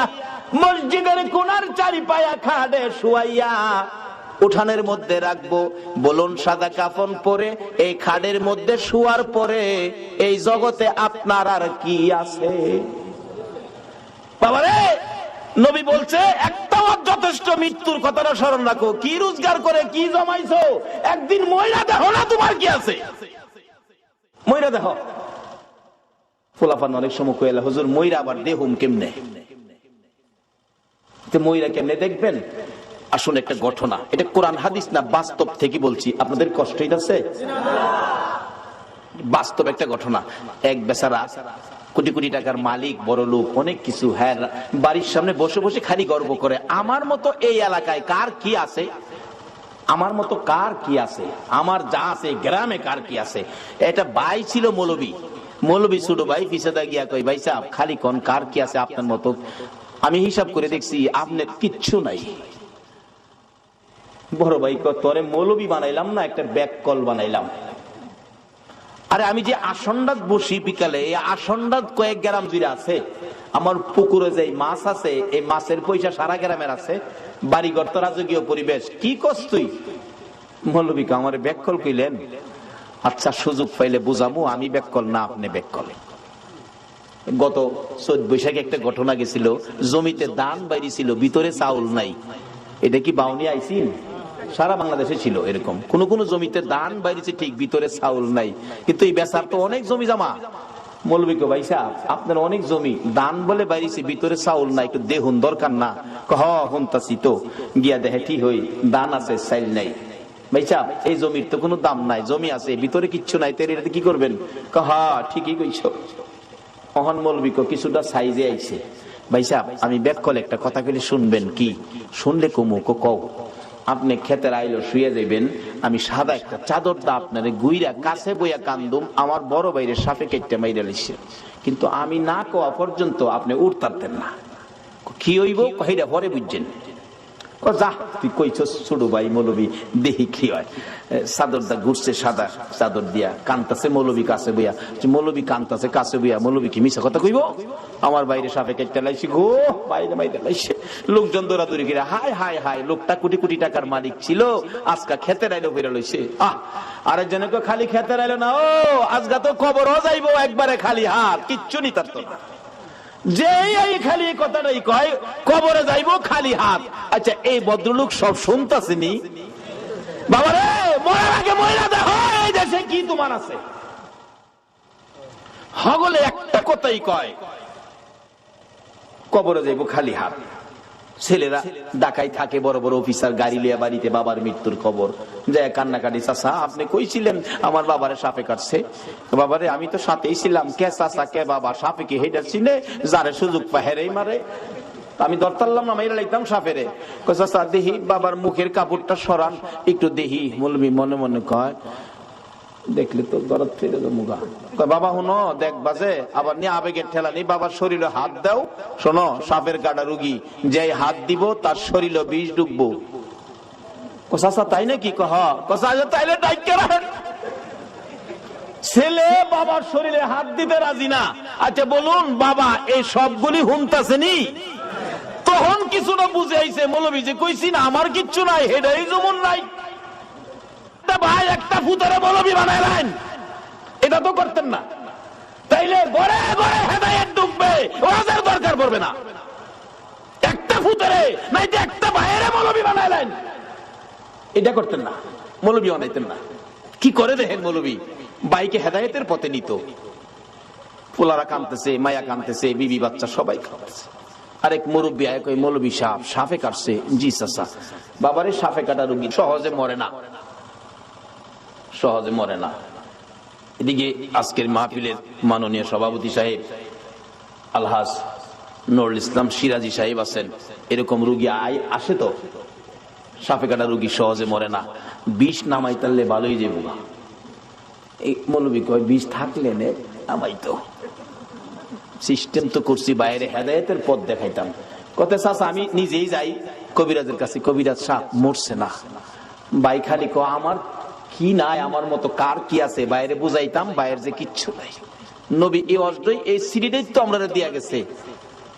মসজিদের কোণার চারিপায়া খাটে শুয়াইয়া উঠানের মধ্যে রাখবো। বলুন, সাদা কাফন পরে এই খাটের মধ্যে শুয়ার পরে এই জগতে আপনার আর কি আছে? বাবারে, নবী বলছে একটা যথেষ্ট, মৃত্যুর কথাটা স্মরণ রাখো। কি রোজগার করে কি জমাইছো, একদিন ময়রা দেখো না তোমার কি আছে, ময়রা দেখো। ফুলাফান অনেক সময় কইলা, হুজুর ময়রা আবার দেহুম কেমনে? ময়রা কেমনে দেখবেন? আসলে একটা ঘটনা, এটা কোরআন হাদিস না, বাস্তব থেকে বলছি, আপনাদের কষ্ট হইতাছে? বাস্তব একটা ঘটনা। এক বেচারা কোটি কোটি টাকার মালিক, বড় লোক, অনেক কিছু, হ্যাঁ, বাড়ির সামনে বসে বসে খালি গর্ব করে, আমার মতো এই এলাকায় কার কি আছে, আমার মতো কার কি আছে, আমার যা আছে গ্রামে কার কি আছে। এটা ভাই ছিল মৌলবী ছোট ভাই, পিছাদা গিয়া কই, ভাই সাহেব খালি কোন কার কি আছে আপনার মতো? আমি হিসাব করে দেখছি আপনার কিচ্ছু নাই। বড় ভাই কয়, তোরে মৌলবী বানাইলাম না, একটা ব্যাক কল বানাইলাম। আরে আমি যে আসন্ডাত বসি বিকালে, এই আসন্ডাত কয়েক গ্রাম জুড়ে আছে, আমার পুকুরে যে মাছ আছে এই মাছের পয়সা সারা গ্রামের আছে, বাড়িঘর তো রাজকীয় পরিবেশ। কি করছ তুই? মৌলবী আমার ব্যাক কল কইলেন? আচ্ছা সুযোগ পাইলে বুঝামু, আমি ব্যাক কল না, আপনি ব্যাক কল। গত 14 বৈশাখে একটা ঘটনা গেছিল, জমিতে ধান বাইরে ছিল, ভিতরে চাউল নাই। এটা কি বাউনি আইসিন? সারা বাংলাদেশে ছিল এরকম, কোন কোন জমিতে ধান বাইরেছে ঠিক, ভিতরে চাউল নাই। কিন্তু এই বেচার তো অনেক জমি জমা। মৌলবী কো, ভাই সাহেব আপনার অনেক জমি, ধান বলে বাইরেছে, ভিতরে চাউল নাই, একটু দেখুন দরকার না? হুনতাছি তো, গিয়া দেখে ঠিক হই, ধান আছে চাইল নাই। ভাই সাহেব এই জমির তো কোনো দাম নাই, জমি আছে ভিতরে কিচ্ছু নাই, তের এটাতে কি করবেন? ঠিকই কইছো। অহন মৌলবী কো, কিছুটা সাইজে আইছে। ভাই সাহেব আমি ব্যাক কল একটা কথা কইলে শুনবেন কি? শুনলে কমু? কও। আপনি ক্ষেতের আইলো শুয়ে যাইবেন, আমি সাদা একটা চাদর দা আপনারে গুইরা কাছে বইয়া কান্দুম, আমার বড় বাইরে সাপে কেটে মাইরা লিছে, কিন্তু আমি না কোয়া পর্যন্ত আপনি উঠতারতেন না। কি হইব কহিরা পরে বুঝছেন। যা তুই কইছস ছোট ভাই মৌলবী, দেহি কি হয়। চাদরটা ঘুরছে সাদা চাদর দিয়া, কান্তাছে মৌলবী কাছে বইয়া। মৌলবী কান্তাছে কাছে বইয়া, মৌলবী কি মিছা কথা কইব? আমার বাইরে সাপে কেটে লাইছি গো, বাইরে বাইরে লাইছে। লোকজন দৌড়াদৌড়ি করে, হায় হায় হায়, লোকটা কোটি কোটি টাকার মালিক ছিল, আজকা খেতে রাইলো বেরো লইছে। আরেকজনকে খালি খেতে রাইলো না, ও আজকা তো কবরও যাইবো একবারে খালি হাত, কিচ্ছু নি তার তো না। যে এই খালি কথাটাই কয় কবরে যাইবো খালি হাত। আচ্ছা এই ভদ্রলোক সব শুনতাছেনি? বাবারে মরার আগে মহিলা দেখো এই দেশে কি তোমার আছে। হগলে একটা কথাই কয় কবরে যাইবো খালি হাত। ছেলেরা ঢাকায় থাকে, বড় বড় অফিসার, গাড়ি লিয়া বাড়িতে বাবার মৃত্যুর খবর যায় কান্নাকাটি, চাচা আপনি কইছিলেন আমার বাবারে সাপে কাটছে। বাবারে আমি তো সাথেই ছিলাম। কে চাচা কে বাবা, সাপে কি হেডা চিনে? যারে সুযোগ পায় হেরেই মারে। আমি দরতারলাম না, মাইরা লাগতাম সাপেরে। চাচা দেহি বাবার মুখের কাপড়টা সরান একটু দেহি। মৌলবী মনে মনে কয় দেখলে তো দরদ ফিরে মুগা। বাবা হুনো দেখ বাজে, আবার নিয়ে আবেগের ঠেলা নেই, বাবার শরীরে হাত দাও। শোনো সাপের কাটা রুগী, যে হাত দিব তার শরীরে বিষ ঢুকবো। চাচা তাই নাকি? তাইলে ডাইকে রাখেন। ছেলে বাবার শরীরে হাত দিতে রাজি না। আচ্ছা বলুন বাবা এই সবগুলি হুনতাছেনি? তখন কিছুটা বুঝে আইছে, মৌলবী যে কইছি না আমার কিচ্ছু নাই, হেডাই যেমন নাই। ভাই একটা ফুতারে মৌলবী বানাইলেন, এটা তো করতেন না। তাইলে ঘরে ঘরে হেদায়েত ঢুকবে, ওয়াজের দরকার পড়বে না। একটা ফুতারে নাই যে একটা ভাইয়েরে মৌলবী বানাইলেন, এটা করতেন না, মৌলবী বানাইতেন না। কি করে দেখেন মৌলবী বাইকে হেদায়েতের পথে নিত। পোলারা কাঁদতেছে, মায়া কাঁদতেছে, বিবি বাচ্চা সবাই কাঁদতেছে। আরেক মুরব্বী আয় কই মৌলবী সাপে কাটছে। জি চাচা। বাবারে সাপে কাটা রুগী সহজে মরে না, সহজে মরে না। এদিকে আজকের মাহফিলের মাননীয় সভাপতি সাহেব আলহাজ নুরুল ইসলাম সিরাজি সাহেব আছেন। এরকম রুগী আসে তো, সাপে কাটা রুগী সহজে মরে না, বিষ নামাই তাহলে ভালোই যাবো। এই মৌলবী কয় বিষ থাকলে নে নামাইতো। সিস্টেম তো করছি, বাইরে হেদায়েতের পথ দেখাইতাম। কথা চাচা আমি নিজেই যাই কবিরাজের কাছে, কবিরাজ সাপ মরছে না। ভাই খালি ক আমার কি নাই, আমার মতো কার কি আছে, বাইরে বুঝাইতাম বাইরে যে কিচ্ছু নাই। নবী এই অজডই এই সিরিটাই তো আমরা দিয়া গেছে,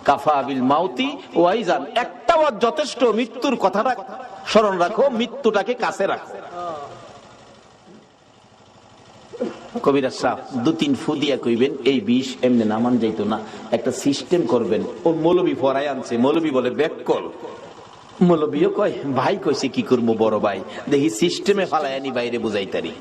কাফা বিল মাউতি ওয়াইজান, একটা ওয়াজ যথেষ্ট। মৃত্যুর কথাটা স্মরণ রাখো, মৃত্যুটাকে কাছে রাখো। কবিরাজ সাহেব 2-3 ফু দিয়া কইবেন এই বিষ এমনি নামান যাইতো না, একটা সিস্টেম করবেন। ও মৌলবী ফরাই আনছে, মৌলবী বলে ব্যাককল। মৌলবীও কয় ভাই কইছে কি করবো বড় ভাই, দেখি সিস্টেমে ফালাই আনি বাইরে বুঝাইতারি।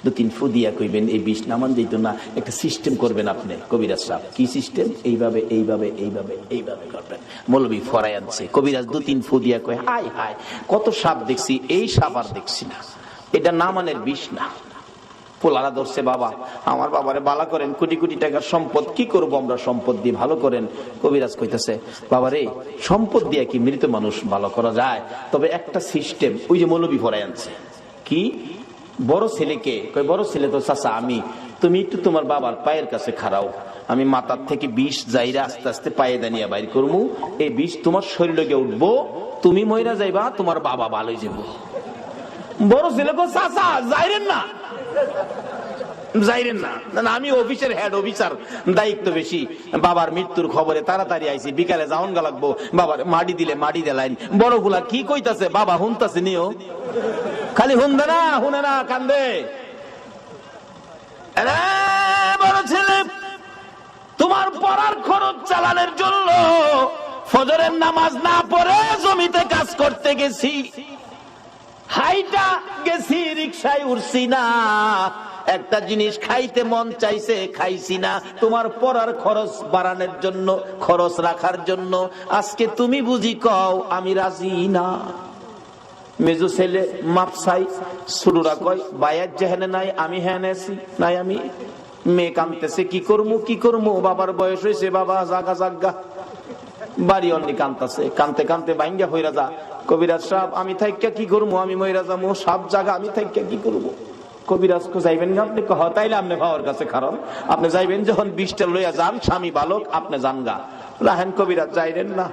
2-3 ফু দিয়া কইবেন এই বিষ নামান যাইতো না, একটা সিস্টেম করবেন আপনি। কবিরাজ সাহেব কি সিস্টেম? এইভাবে এইভাবে এইভাবে এইভাবে করবেন। মৌলবী ফরাই আনছে, কবিরাজ 2-3 ফু দিয়া কয় হায় হায় কত সাপ দেখছি, এই সাপ আর দেখছি না, এটা নামানের বিষ না। পোলারা ধরছে, বাবা আমার বাবারে বালা করেন, কোটি কোটি টাকার সম্পদ, কি করবো আমরা সম্পদ দিয়ে, ভালো করেন। কবিরাজ কইতেছে বাবারে সম্পদ দিয়ে কি মৃত মানুষ ভালো করা যায়? তবে একটা সিস্টেম, ওই যে মৌলবী ফরাই আনছে। কি? বড় ছেলেকে কই, বড় ছেলে তো চাচা আমি, তুমি একটু তোমার বাবার পায়ের কাছে খাড়াও, আমি মাথার থেকে বিষ যাইরা আস্তে আস্তে পায়ে দানিয়া বাইর করবো, এই বিষ তোমার শরীরে গিয়ে উঠবো, তুমি মইরা যাইবা, তোমার বাবা ভালোই যাবো। বড় ছেলে কো চাচা যাইরেন না, যাইরেন না, আমি অফিসের হেড অফিসার, দায়িত্ব বেশি। বাবার মৃত্যুর খবরে তাড়াতাড়ি আইছি, বিকালে যাওন গা লাগবো, বাবার মাটি দিলে মাটি দেলাইন। বড় গুলা কি কইতাছে, বাবা হুনতাছে নিও, খালি হুনদে না, হুনে না, কান্দে। বড় ছেলে তোমার পড়ার খরচ চালানোর জন্য ফজরের নামাজ না পড়ে জমিতে কাজ করতে গেছি, হাইটা গেছি, রিকশায় উঠছি না, একটা জিনিস খাইতে মন চাইছে খাইছি না, তোমার পড়ার খরচ বাড়ানোর জন্য, খরচ রাখার জন্য। আজকে তুমি বুঝি কও আমি রাজি না। মেজো ছেলে মাপসাই, ছোটরা কয় বাইয়ার যেহেনে নাই আমি হেনে আছি নাই আমি। মেয়ে কাঁদতেছে কি করবো কি করবো, বাবার বয়স হয়েছে, বাবা জাগা জাগা। বাড়ি অন্যি কাঁদতেছে, কানতে কানতে ভাঙ্গা হইরা যা, কবিরাজ সাহেব আমি থাইকা কি করবো, আমি মইরা যাবো, সব জায়গা আমি থাইকা কি করবো? কবিরাজ কো যাইবেন না আপনি? তাইলে আপনি ভাওয়ার কাছে কারণ আপনি যাইবেন যখন 20টা লইয়া যান, স্বামী বালক, আপনি যান গা। রাহেন কবিরাজ যাইবেন না।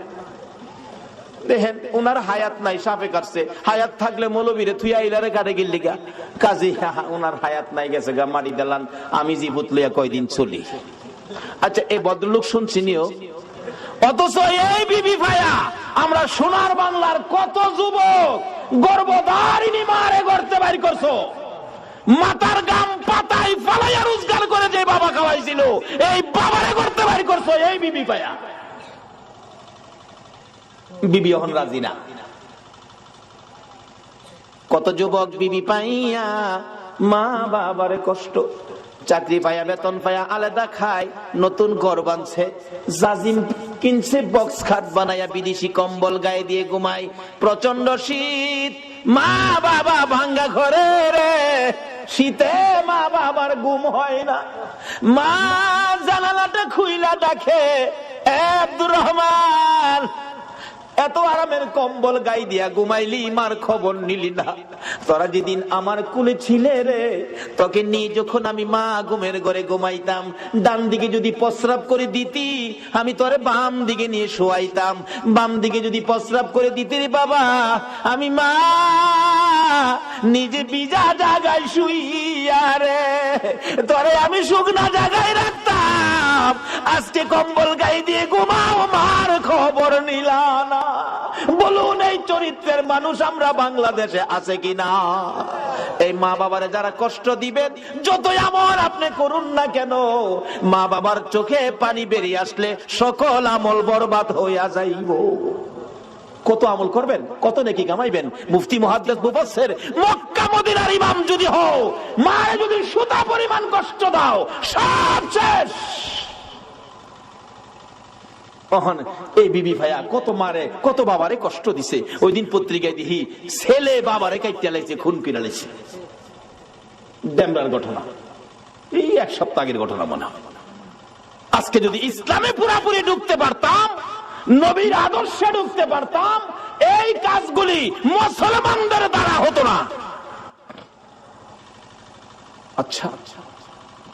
দেখেন উনার হায়াত নাই, সাপে কাটছে। হায়াত থাকলে মৌলবীরে থুইয়া ইলারে কাটে গেলি গা, কাজী উনার হায়াত নাই, গেছে গা মারি দিলাম, আমি জীবত লইয়া কয়দিন চলি। আচ্ছা এই ভদ্রলোক শুনছি নিও, অথচ এই বিবি ভাইয়া আমরা সোনার বাংলার কত যুবক গর্ভধারিণী মারে গর্তে বাইর করছো, মাথার গাম পাতায় ফালাইয়া রোজগার করে যে বাবা খাওয়াইছিল, এই বাবারে গর্তে বাইর করছো এই বিবি ভাইয়া। বিবি এখন রাজি না। কত যুবক বিবি পাইয়া মা বাবারে কষ্ট, চাকরি পাইয়া বেতন পাইয়া আলাদা খায়, নতুন ঘর বানছে, জাজিম কিনছে, বক্স খাট বানাইয়া বিদেশি কম্বল গায়ে দিয়ে ঘুমায়, প্রচন্ড শীত, মা বাবা ভাঙ্গা ঘরে রে, শীতে মা বাবার ঘুম হয় না। মা জানালাটা খুইলা ডাকে, আব্দুর রহমান, এত আরামের কম্বল গাই দিয়া ঘুমাইলি, মার খবর নিলি না। তোরা যেদিন আমার কুলে ছিলে রে, তোকে নিয়ে যখন আমি মা ঘুমের ঘরে ঘুমাইতাম, ডান দিকে যদি প্রস্রাব করে দিতি, আমি তোরে বাম দিকে নিয়ে শোয়াইতাম, বাম দিকে যদি প্রস্রাব করে দিতি রে বাবা, আমি মা নিজে ভিজা জায়গায় শুইয়া রে তোরে আমি শুকনা জায়গায় রাখতাম। আজকে কম্বল গায়ে দিয়ে ঘুমাও, মার খবর নিলা না। বলুন এই চরিত্রের মানুষ আমরা বাংলাদেশে আছে কিনা? এই মা বাবারে যারা কষ্ট দিবেন, যতই আমল আপনি করুন না কেন, মা বাবার চোখে পানি বেরিয়ে আসলে সকল আমল বরবাদ হইয়া যাইব। কত আমল করবেন, কত নেকি কামাইবেন? মুফতি মুহাদ্দিস মুফাসসির মক্কা মদিনার ইমাম যদি হও, মায়ে যদি সুতা পরিমাণ কষ্ট দাও, সব শেষ। এই বিবি ভাইয়া কত মারে কত বাবারে কষ্ট দিছে। ওই দিন পত্রিকায় দেখি ছেলে বাবারে কাইতে লাইছে, খুন করে লাইছে। ডেমরার ঘটনা, এই এক সপ্তাহ আগের ঘটনা মনে হয়। আজকে যদি ইসলামে পুরাপুরি ঢুকতে পারতাম, নবীর আদর্শে ঢুকতে পারতাম, এই কাজগুলি মুসলমানদের দ্বারা হতো না। আচ্ছা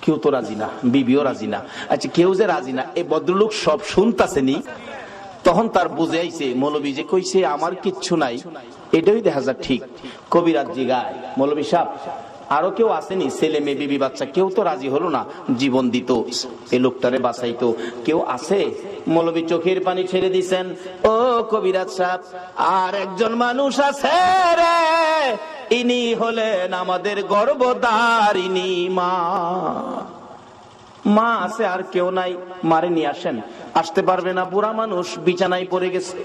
কেউ তো রাজি না, বিবিও রাজি না। আচ্ছা কেউ যে রাজি না, এই ভদ্রলোক সব শুনতাছেনি, তখন তার বুঝে আইছে মৌলবী যে কইছে আমার কিচ্ছু নাই, এটাই দেখা যায় ঠিক। কবিরাজ জিগায়, মৌলবী সাহেব আরো কেউ আসেনি? ছেলে মেয়ে বিবি বাচ্চা কেউ তো রাজি হলো না, জীবন দিত, এই লোকটারে বাঁচাইতো, কেউ আছে? মৌলবী চোখের পানি ছেড়ে দিছেন, ও কবিরাজ সাহেব আর একজন মানুষ আছে রে, ইনি হলেন আমাদের গর্ভধারিণী মা। মা আছে আর কেউ নাই, মারে নিয়ে আসেন। আসতে পারবে না, বুড়া মানুষ বিছানায় পড়ে গেছে।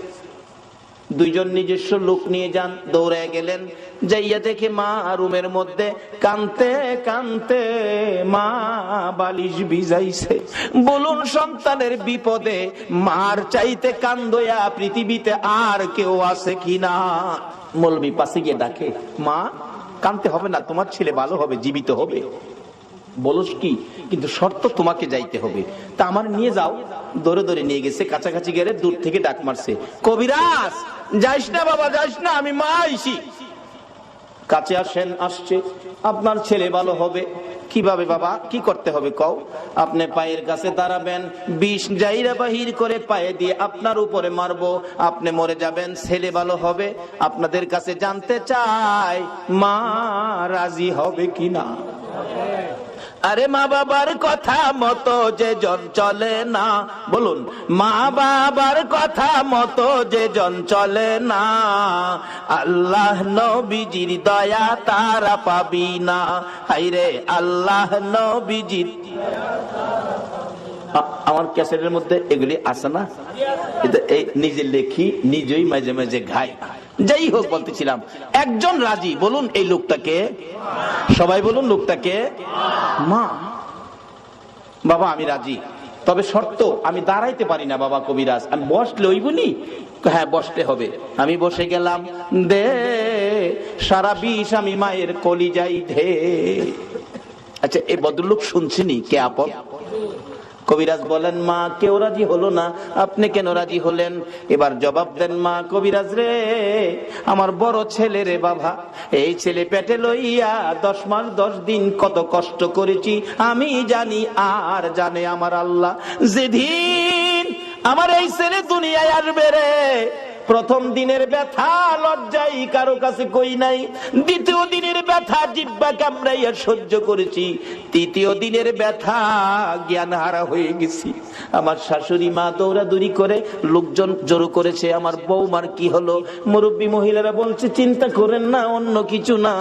দুইজন নিজস্ব লোক নিয়ে যান, দৌড়ে গেলেন, যাইয়া দেখে মা রুমের মধ্যে কানতে কানতে মা বালিশ ভিজাইছে। বলুন সন্তানের বিপদে মার চাইতে কান্দয়া পৃথিবীতে আর কেউ আছে কিনা? মৌলবী পাশে গিয়ে ডাকে, মা কানতে হবে না, তোমার ছেলে ভালো হবে, জীবিত হবে। বলস কি, কিন্তু শর্ত তোমাকে যাইতে হবে। তা আমার নিয়ে যাও। দৌড়ে দৌড়ে নিয়ে গেছে, কাছাকাছি গেলে দূর থেকে ডাক মারছে, কবিরাজ যাইস না বাবা, যাইস না, আমি মা আইছি। কাছে আসেন, আসছে, আপনার ছেলে ভালো হবে। কিভাবে বাবা, কি করতে হবে কও? আপনি পায়ের কাছে দাঁড়াবেন, বিষ জাইরা বাহির করে পায়ে দিয়ে আপনার উপরে মারবো, আপনি মরে যাবেন, ছেলে ভালো হবে। আপনাদের কাছে জানতে চাই মা রাজি হবে কিনা? আরে মা বাবার কথা মতো যে জন চলে না, বলুন মা বাবার কথা মতো যে জন চলে না, আল্লাহ নবীজির দয়া তারা পাবি না। হাইরে আল্লাহ নবীজির, আমার ক্যাসেটের মধ্যে এগুলি আছে না, নিজে লেখি, নিজেই মাঝে মাঝে গাই। যাই হোক, বলতেছিলাম একজন রাজি, বলুন এই লোকটাকে, সবাই বলুন লোকটাকে মা। বাবা আমি রাজি, তবে শর্ত আমি দাঁড়াইতে পারি না বাবা কবিরাজ, আমি বসলে ওই বলি। হ্যাঁ বসতে হবে। আমি বসে গেলাম, দে সারা বিষ আমি মায়ের কলিজাই ধে। আচ্ছা এই ভদ্রলোক শুনছিনি কে আপন? কবিরাজ বলেন, মা কেউ রাজি হলো না, আপনি কেন রাজি হলেন? এবার জবাব দেন, মা কবিরাজ রে, আমার বড় ছেলে রে বাবা, এই ছেলে পেটে লইয়া 10 মাস 10 দিন কত কষ্ট করেছি আমি জানি, আর জানে আমার আল্লাহ। যেদিন আমার এই ছেলে দুনিয়ায় আসবে রে, প্রথম দিনের ব্যথা লজ্জাই কারো কাছে কই নাই, দ্বিতীয় দিনের ব্যথা জিহ্বা কামড়াইয়া সহ্য করেছি, তৃতীয় দিনের ব্যথা জ্ঞান হারা হয়ে গেছি। আমার শাশুড়ি মা দৌড়াদৌড়ি করে লোকজন জড়ো করেছে, আমার বৌমার কি হলো? মুরব্বী মহিলারা বলছে, চিন্তা করেন না, অন্য কিছু না,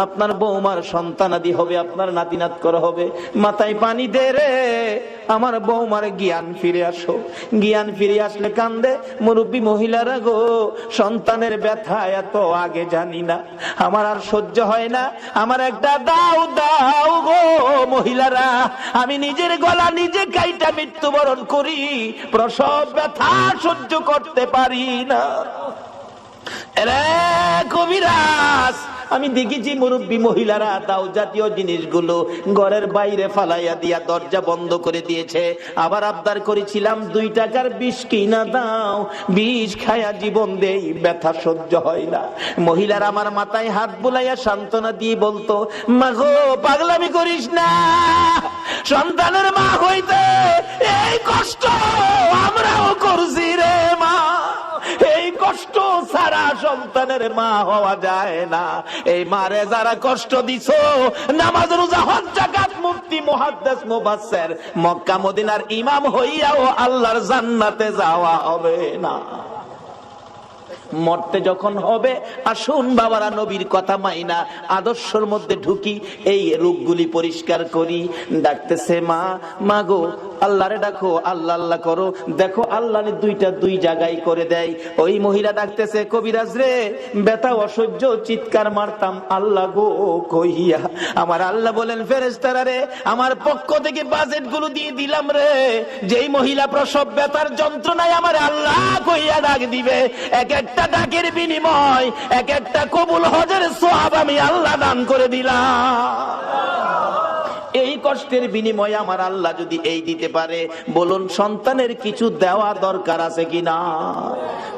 আপনার বৌমার সন্তানাদি হবে, আপনার নাতি নাত করা হবে। মাথায় পানি দে রে, আমার বৌমার জ্ঞান ফিরে আসো। জ্ঞান ফিরে আসলে কান্দে মুরব্বী মহিলারা, গো সন্তানের ব্যথা এত আগে জানি না, আমার আর সহ্য হয় না, আমার একটা দাও দাও গো মহিলারা, আমি নিজের গলা নিজে কাইটা মৃত্যুবরণ করি, প্রসব ব্যথা সহ্য করতে পারি না। রে কবিরাজ, আমি দেখেছি মুরব্বী মহিলারা দাও জাতীয় জিনিসগুলো ঘরের বাইরে ফালাইয়া দিয়া দরজা বন্ধ করে দিয়েছে। আবার আবদার করেছিলাম 2 টাকার বিষ কিনা দাও, বিষ খায়া জীবন দেই, ব্যথা সহ্য হয় না। মহিলারা আমার মাথায় হাত বুলাইয়া সান্ত্বনা দিয়ে বলতো, মা গো পাগলামি করিস না, সন্তানের মা হইতে এই কষ্ট আমরাও করছি রে মা, এই কষ্ট ছাড়া সন্তানের মা হওয়া যায় না। এই মারে যারা কষ্ট দিছো, নামাজ রোজা হজ যাকাত মুফতি মুহাদ্দিস মুফাসসির মক্কা মদিনার ইমাম হইয়াও আল্লাহর জান্নাতে যাওয়া হবে না। মরতে যখন হবে, আসুন বাবারা নবীর কথা মাইনা আদর্শের মধ্যে ঢুকি, এই রোগগুলি পরিষ্কার করি। ডাকতেছে মা, মা গো আল্লাহরে ডাকো, আল্লাহ আল্লাহ করো, দেখো আল্লাহ 2টা 2 জায়গায় করে দেয়। ওই মহিলা ডাকতেছে, কবিরাজ রে, ব্যথা অসহ্য, চিৎকার মারতাম আল্লাহ গো কইয়া। আমার আল্লাহ বলেন, ফেরেশতারা রে, আমার পক্ষ থেকে বাজেট গুলো দিয়ে দিলাম রে, যেই মহিলা প্রসব ব্যথার যন্ত্রণায় আমার আল্লাহ কইয়া ডাক দিবে, এক একটা ডাকের বিনিময় এক একটা কবুল হজের সওয়াব আমি আল্লাহ দান করে দিলাম। এই কষ্টের বিনিময়ে আমার আল্লাহ যদি এই দিতে পারে, বলুন সন্তানের কিছু দেওয়া দরকার আছে কিনা?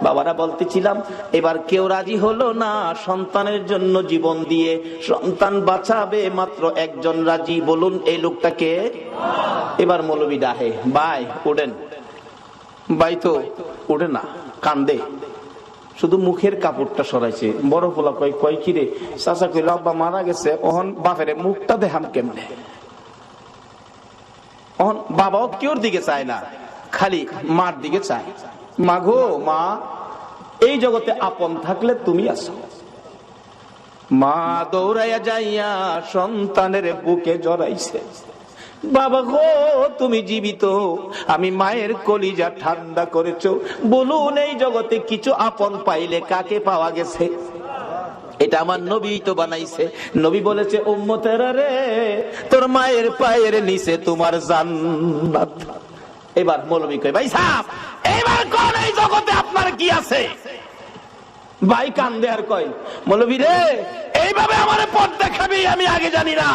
বাবারা বলতেছিলাম, এবার কেউ রাজি হলো না সন্তানের জন্য জীবন দিয়ে সন্তান বাঁচাবে, মাত্র একজন রাজি, বলুন এই লোকটাকে। এবার মৌলবী ডাহে, ভাই ওঠেন, ভাই তো ওঠে না, কান্দে, শুধু মুখের কাপড়টা সরাইছে। বড় পোলা কয়, কয় কিরে? চাচা কইল, আব্বা মারা গেছে, ওহন বাপেরে মুখটা দেখাম কেমনে? ওহন বাবাও কেউর দিকে চায় না, খালি মার দিকে চায়। মা গো মা, এই জগতে আপন থাকলে তুমি আছো। মা দৌড়াইয়া যাইয়া সন্তানের বুকে জড়াইছে, বাবা গো তুমি জীবিত, আমি মায়ের কলিজা ঠান্ডা করেছো। বলুন এই জগতে কিছু আপন পাইলে কাকে পাওয়া গেছে? এটা আমার নবী তো বানাইছে। নবী বলেছে, উম্মতেরা রে, তোর মায়ের পায়ের নিচে তোমার জান্নাত। এবার মৌলবী কয়, ভাই সাহেব এবার কোন এই জগতে আপনার কি আছে? ভাই কান্দে আর কয়, মৌলবী রে, এইভাবে আমার পথ দেখাবি আমি আগে জানি না।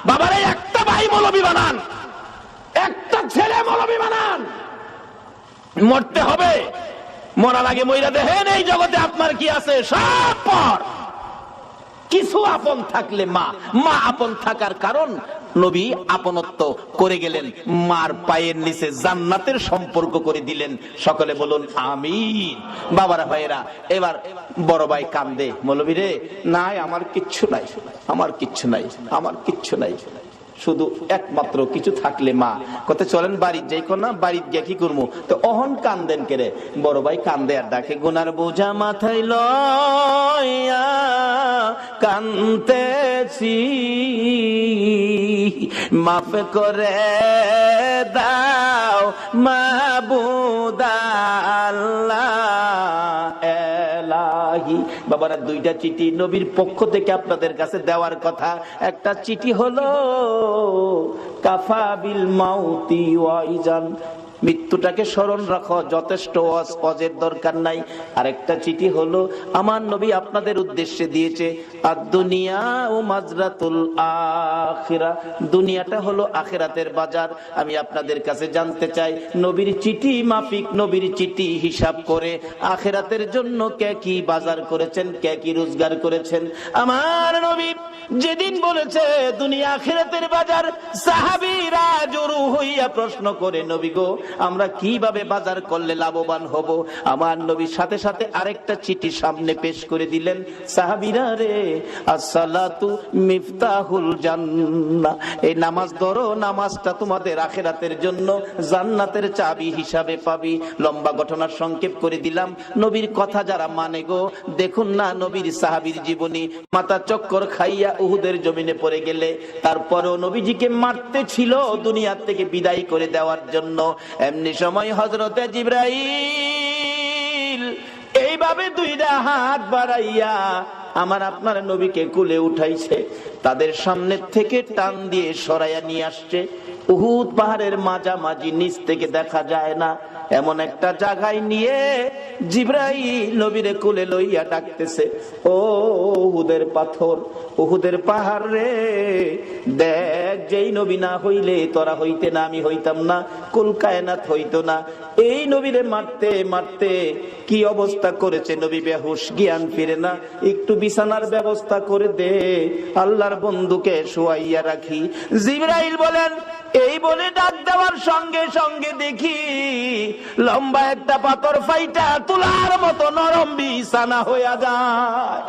বাবারে একটা ভাই মৌলবী বানান, একটা ছেলে মৌলবী বানান, মরতে হবে, মরার আগে মইরা দেখেন এই জগতে আপনার কি আছে। সব পর কিছু আপন থাকলে মা, মা আপন থাকার কারণ নবী আপনত্ব করে গেলেন, মার পায়ের নিচে জান্নাতের সম্পর্ক করে দিলেন। সকলে বলুন আমিন। বাবারা ভাইয়েরা, এবার বড় ভাই কান্দে, মৌলবী রে, নাই আমার কিচ্ছু নাই, আমার কিচ্ছু নাই, আমার কিচ্ছু নাই, শুধু একমাত্র কিছু থাকলে মা। কথা চলেন বাড়ির যাই, না বাড়ির গিয়ে কি করবো? তো অহন কান্দেন কেরে? বড় ভাই কান্দে আর ডাকে, গুনার বোঝা মাথায় লইয়া কান্দেছি, মাফ করে দাও মাবুদ আল্লাহ এলাহি। বাবারা 2টা চিঠি নবীর পক্ষ থেকে আপনাদের কাছে দেওয়ার কথা। একটা চিঠি হলো কাফা বিল মাউতি ওয়াইজান, মৃত্যুটাকে স্মরণ রাখো, যথেষ্ট ওয়াজের দরকার নাই। আরেকটা চিঠি হলো আমার নবী আপনাদের উদ্দেশ্যে দিয়েছে, আদ-দুনিয়া ও মাজরাতুল আখিরা, দুনিয়াটা হলো আখিরাতের বাজার। আমি আপনাদের কাছে জানতে চাই, নবীর চিঠি মাফিক, নবীর চিঠি হিসাব করে আখিরাতের জন্য কে কি বাজার করেছেন, কে কি রোজগার করেছেন। আমার নবী যেদিন বলেছে দুনিয়া আখিরাতের বাজার, সাহাবীরা জড়ো হইয়া প্রশ্ন করে, নবী গো, আমরা কিভাবে বাজার করলে লাভবান হব? আমার নবীর সাথে সাথে আরেকটা চিঠি সামনে পেশ করে দিলেন, সাহাবীরা রে, আসসালাতু মিফতাহুল জান্নাহ, এই নামাজ ধরো, নামাজটা তোমাদের আখিরাতের জন্য জান্নাতের চাবি হিসাবে পাবি। লম্বা ঘটনার সংক্ষেপ করে দিলাম। নবীর কথা যারা মানে গো, দেখুন না নবীর সাহাবীর জীবনী, মাথা চক্কর খাইয়া উহুদের জমিনে পড়ে গেলে তারপরেও নবীজিকে মারতে ছিল দুনিয়া থেকে বিদায় করে দেওয়ার জন্য। এমনি সময় হযরতে জিবরাইল এইভাবে দুইটা হাত বাড়াইয়া আমার আপনার নবীকে কুলে উঠাইছে, তাদের সামনে থেকে টান দিয়ে সরাইয়া নিয়ে আসছে। উহুদ পাহাড়ের মাঝামাঝি, নিচ থেকে দেখা যায় না এমন একটা জায়গায় নিয়ে জিবরাইল নবীরে কুলে লইয়া ডাকতেছে, ও উহুদের পাথর, উহুদের পাহাড় রে, দেখ, যেই নবী না হইলে তোরা হইতে না, আমি হইতাম না, কুল কায়নাত হইতো না। এই নবীরে মারতে মারতে কি অবস্থা করেছে, নবী বেহুশ, জ্ঞান ফিরে না, একটু বিছানার ব্যবস্থা করে দে, আল্লাহর বন্ধুকে শোয়াইয়া রাখি। জিবরাইল বলেন, এই বলে ডাক দেওয়ার সঙ্গে সঙ্গে দেখি লম্বা একটা পাথর ফাইটা তুলার মতো নরম বিছানা হইয়া যায়।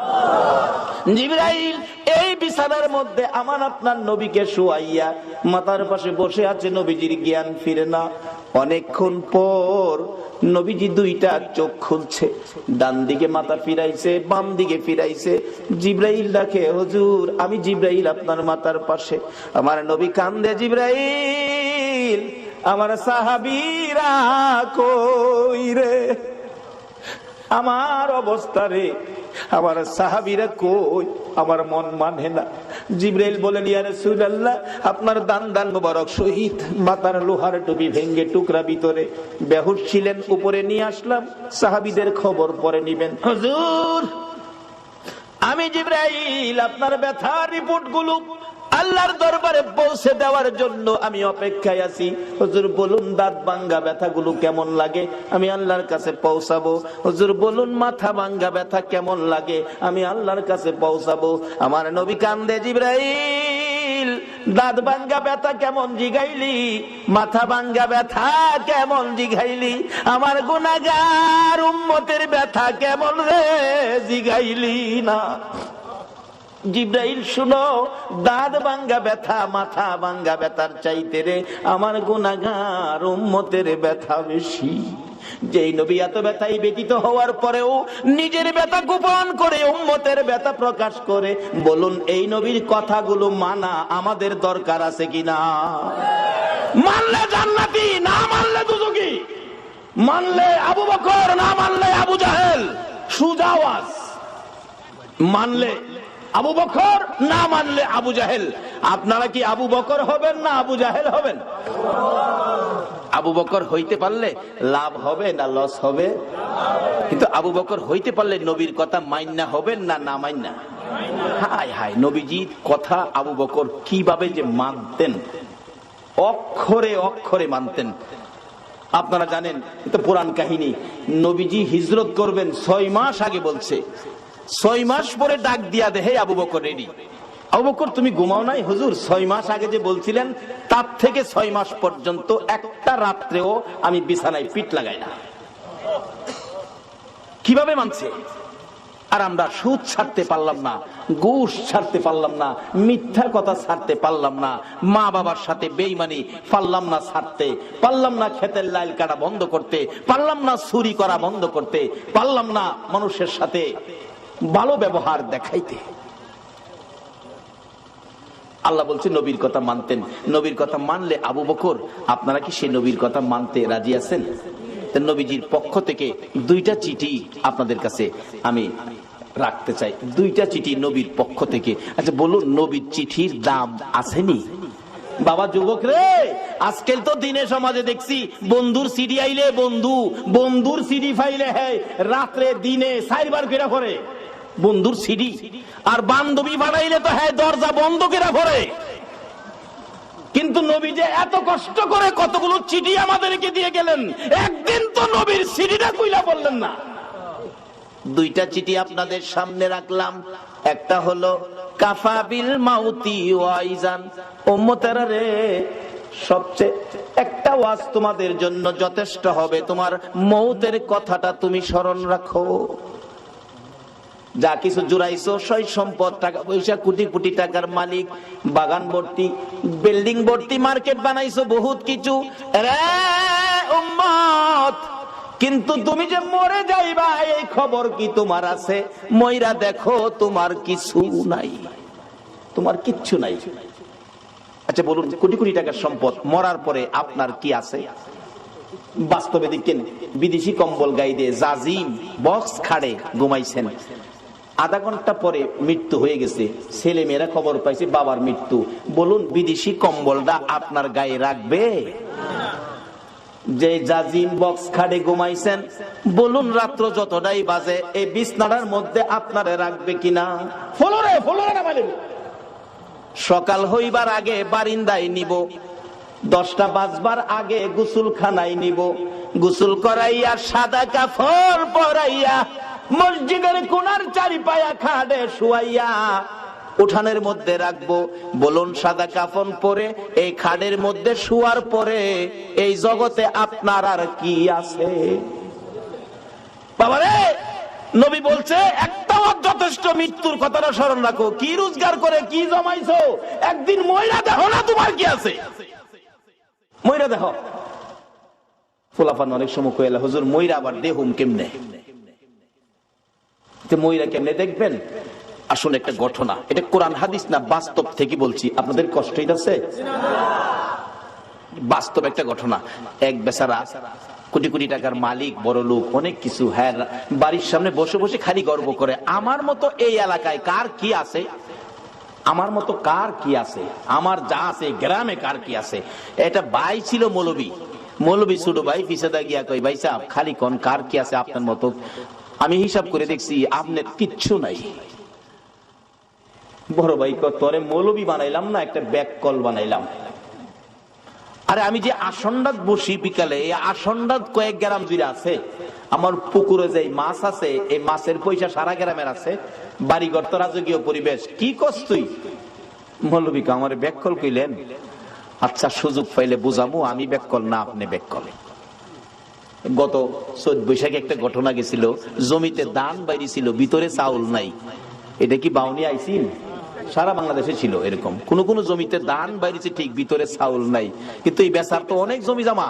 জিবরাইল এই বিছানার মধ্যে আমার আপনার নবীকে শোয়াইয়া মাথার পাশে বসে আছে, নবীজির জ্ঞান ফিরে না। অনেকক্ষণ পর নবীজি দুইটা চোখ খুলছে, ডান দিকে মাথা ফিরাইছে, বাম দিকে ফিরাইছে। জিবরাইল ডাকে, হুজুর, আমি জিবরাইল আপনার মাথার পাশে। আমার নবী কান্দে, জিবরাইল, আমার সাহাবীরা কই রে, আমার অবস্থা রে, আমার সাহাবীরা কই, আমার মন মানে না। জিবরাইল বলেন, ইয়া রাসূলুল্লাহ, আপনার দান দান মোবারক শহীদ, মাথার লোহার টুপি ভেঙ্গে টুকরা ভিতরে, বেহুশ ছিলেন, উপরে নিয়ে আসলাম, সাহাবীদের খবর পরে নিবেন। হুজুর, আমি জিবরাইল আপনার ব্যথার রিপোর্ট গুলো আল্লাহর দরবারে পৌঁছে দেওয়ার জন্য আমি অপেক্ষায় আছি। হুজুর বলুন, দাঁত ভাঙ্গা ব্যথাগুলো কেমন লাগে, আমি আল্লাহর কাছে পৌঁছাবো। হুজুর বলুন, মাথা ভাঙ্গা ব্যথা কেমন লাগে, আমি আল্লাহর কাছে পৌঁছাবো। আমার নবী কান্দে, জিবরাইল, দাঁত ভাঙ্গা ব্যথা কেমন জিগাইলি, মাথা ভাঙ্গা ব্যথা কেমন জিগাইলি, আমার গুনাহগার উম্মতের ব্যথা কেমন রে জিগাইলি না। জিবরাইল, শুনো, দাঁত ভাঙ্গা ব্যথা মাথা ভাঙ্গা ব্যথার চাইতে রে আমার গুনাহগার উম্মতের ব্যথা বেশি। যেই নবী এত ব্যথায় ব্যতীত হওয়ার পরেও নিজের ব্যথা গোপন করে উম্মতের ব্যথা প্রকাশ করে, বলুন এই নবীর কথাগুলো মানা আমাদের দরকার আছে কিনা? মানলে জান্নাতি, না মানলে দুজকি, মানলে আবু বকর, না মানলে আবু জাহেল। সুজাওয়াজ, মানলে আবু বকর, না মানলে আবু জাহেল। আপনারা কি আবু বকর হবেন না আবু জাহেল হবেন? আবু বকর হইতে পারলে লাভ হবে না লস হবে? কিন্তু আবু বকর হইতে পারলে নবীর কথা মাইন্না হবেন না না মাইন্না? হায় হায়, নবীজির কথা আবু বকর কিভাবে যে মানতেন, অক্ষরে অক্ষরে মানতেন। আপনারা জানেন, এটা পুরাণ কাহিনী। নবীজি হিজরত করবেন 6 মাস আগে বলছে, 6 মাস পরে ডাক দিয়া দেহে আবু বকর রেডি। আবু বকর, তুমি ঘুমাও নাই? হুজুর, 6 মাস আগে যে বলছিলেন তার থেকে 6 মাস পর্যন্ত একটা রাত্রেও আমি বিছানায় পিঠ লাগাই না। কিভাবে মানছে? আর আমরা সুদ ছাড়তে পারলাম না, ঘুষ ছাড়তে পারলাম না, মিথ্যা কথা ছাড়তে পারলাম না, মা বাবার সাথে বেঈমানি পারলাম না ছাড়তে, পারলাম না ক্ষেতের লাইল কাটা বন্ধ করতে, পারলাম না চুরি করা বন্ধ করতে, পারলাম না মানুষের সাথে ভালো ব্যবহার দেখাইতে। আল্লাহ বলছে নবীর কথা মানতেন। নবীর কথা মানলে আবু বকর, আপনারা কি সেই নবীর কথা মানতে রাজি আছেন? নবীজির পক্ষ থেকে 2টা চিঠি আপনাদের কাছে আমি রাখতে চাই, 2টা চিঠি নবীর পক্ষ থেকে। আচ্ছা বলুন, নবীর চিঠির দাম আসেনি? বাবা যুবক রে, আজকাল তো দিনে সমাজে দেখছি বন্ধুর সিডি আইলে বন্ধুর সিডি ফাইলে হ্যাঁ রাত্রে দিনে 4 বার করে পড়ে বন্ধুর সিডি, আর বান্ধবী বানাইলে তো হ্যাঁ দরজা বন্ধ করে পড়ে। কিন্তু নবী যে এত কষ্ট করে কতগুলো চিঠি আমাদেরকে দিয়ে গেলেন, একদিন তো নবীর সিডিটা কইলা বললেন না। 2টা চিঠি আপনাদের সামনে রাখলাম। একটা হলো কাফাবিল মাউতি ওয়াইজান, উম্মতেরা রে সবচেয়ে একটা ওয়াজ তোমাদের জন্য যথেষ্ট হবে, তোমার মৌতের কথাটা তুমি স্মরণ রাখো। যা কিছু জুড়াইছো, সয় সম্পদ, টাকা পয়সা, কোটি কোটি টাকার মালিক, বাগান ভর্তি, বিল্ডিং ভর্তি, মার্কেট বানাইছো, বহুত কিছু রে উম্মত, কিন্তু তুমি যে মরে যাইবা এই খবর কি তোমার আছে? মইরা দেখো তোমার কিছু নাই, তোমার কিচ্ছু নাই। আচ্ছা বলুন, কোটি কোটি টাকার সম্পদ, মরার পরে আপনার কি আছে? বাস্তবে দেখেন, বিদেশি কম্বল গায়ে দিয়ে জাজিম বক্স খাড়ে ঘুমাইছেন, আধা ঘন্টা পরে মৃত্যু হয়ে গেছে, ছেলে মেয়েরা খবর পাইছে বাবার মৃত্যু। বলুন বিদেশি কম্বলটা আপনার গায়ে রাখবে? যে জাজিম বক্স খাটে ঘুমাইছেন, বলুন রাত্র যতটাই বাজে এই বিছনাটার মধ্যে আপনারে রাখবে কিনা? ফলরে না মানে সকাল হইবার আগে বারিন্দায় নিব, 10টা বাজবার আগে গোসলখানায় নিব, গোসল করাইয়া সাদা কাপড় পরাইয়া মসজিদের কোণার চারিপায়া খাটে শুয়াইয়া উঠানের মধ্যে রাখবো। বলুন সাদা কাফন পরে এই খাটের মধ্যে শুয়ার পরে এই জগতে আপনার আর কি আছে? বাবারে, নবী বলছে একটা যথেষ্ট, মৃত্যুর কথাটা স্মরণ রাখো। কি রোজগার করে কি জমাইছো, একদিন ময়রা দেখো না তোমার কি আছে, ময়রা দেখো। ফুলাফান অনেক সময় কইলা, হুজুর ময়রা আবার দেহুম কেমনে? ময়রা কেমনে দেখবেন? আসলে একটা ঘটনা, এটা কোরআন হাদিস না, বাস্তব থেকে বলছি, আপনাদের কষ্ট হইতাছে? বাস্তব একটা ঘটনা। এক বেচারা কোটি কোটি টাকার মালিক, বড় লোক, অনেক কিছু, হ্যাঁ বাড়ির সামনে বসে বসে খালি গর্ব করে, আমার মতো এই এলাকায় কার কি আছে, আমার মতো কার কি আছে, আমার যা আছে গ্রামে কার কি আছে। এটা ভাই ছিল মৌলবী ছোট ভাই, পিছাদা গিয়া কই, ভাই সাহেব খালি কোন কার কি আছে আপনার মতো? আমি হিসাব করে দেখছি আপনার কিচ্ছু নাই। বড় ভাই তোরে মৌলবী বানাইলাম না, একটা ব্যাক কল বানাইলাম। আরে আমি যে আসন্ডাত বসি বিকালে, এই আসন্ডাত কয়েক গ্রাম জুড়ে আছে, আমার পুকুরে যে মাছ আছে এই মাছের পয়সা সারা গ্রামের আছে, বাড়িঘর তো রাজকীয় পরিবেশ, কি করছ তুই? মৌলবী আমার ব্যাক কল কইলেন? আচ্ছা সুযোগ পাইলে বুঝামু, আমি ব্যাক কল না, আপনি ব্যাক কলে। গত 14 বৈশাখে একটা ঘটনা গেছিল, জমিতে ধান বাইরে ছিল, ভিতরে চাউল নাই। এটা কি বাউনি আইসিন? সারা বাংলাদেশে ছিল এরকম, কোন কোন জমিতে ধান বাইরেছে ঠিক, ভিতরে চাউল নাই। কিন্তু এই বেচার তো অনেক জমি জমা।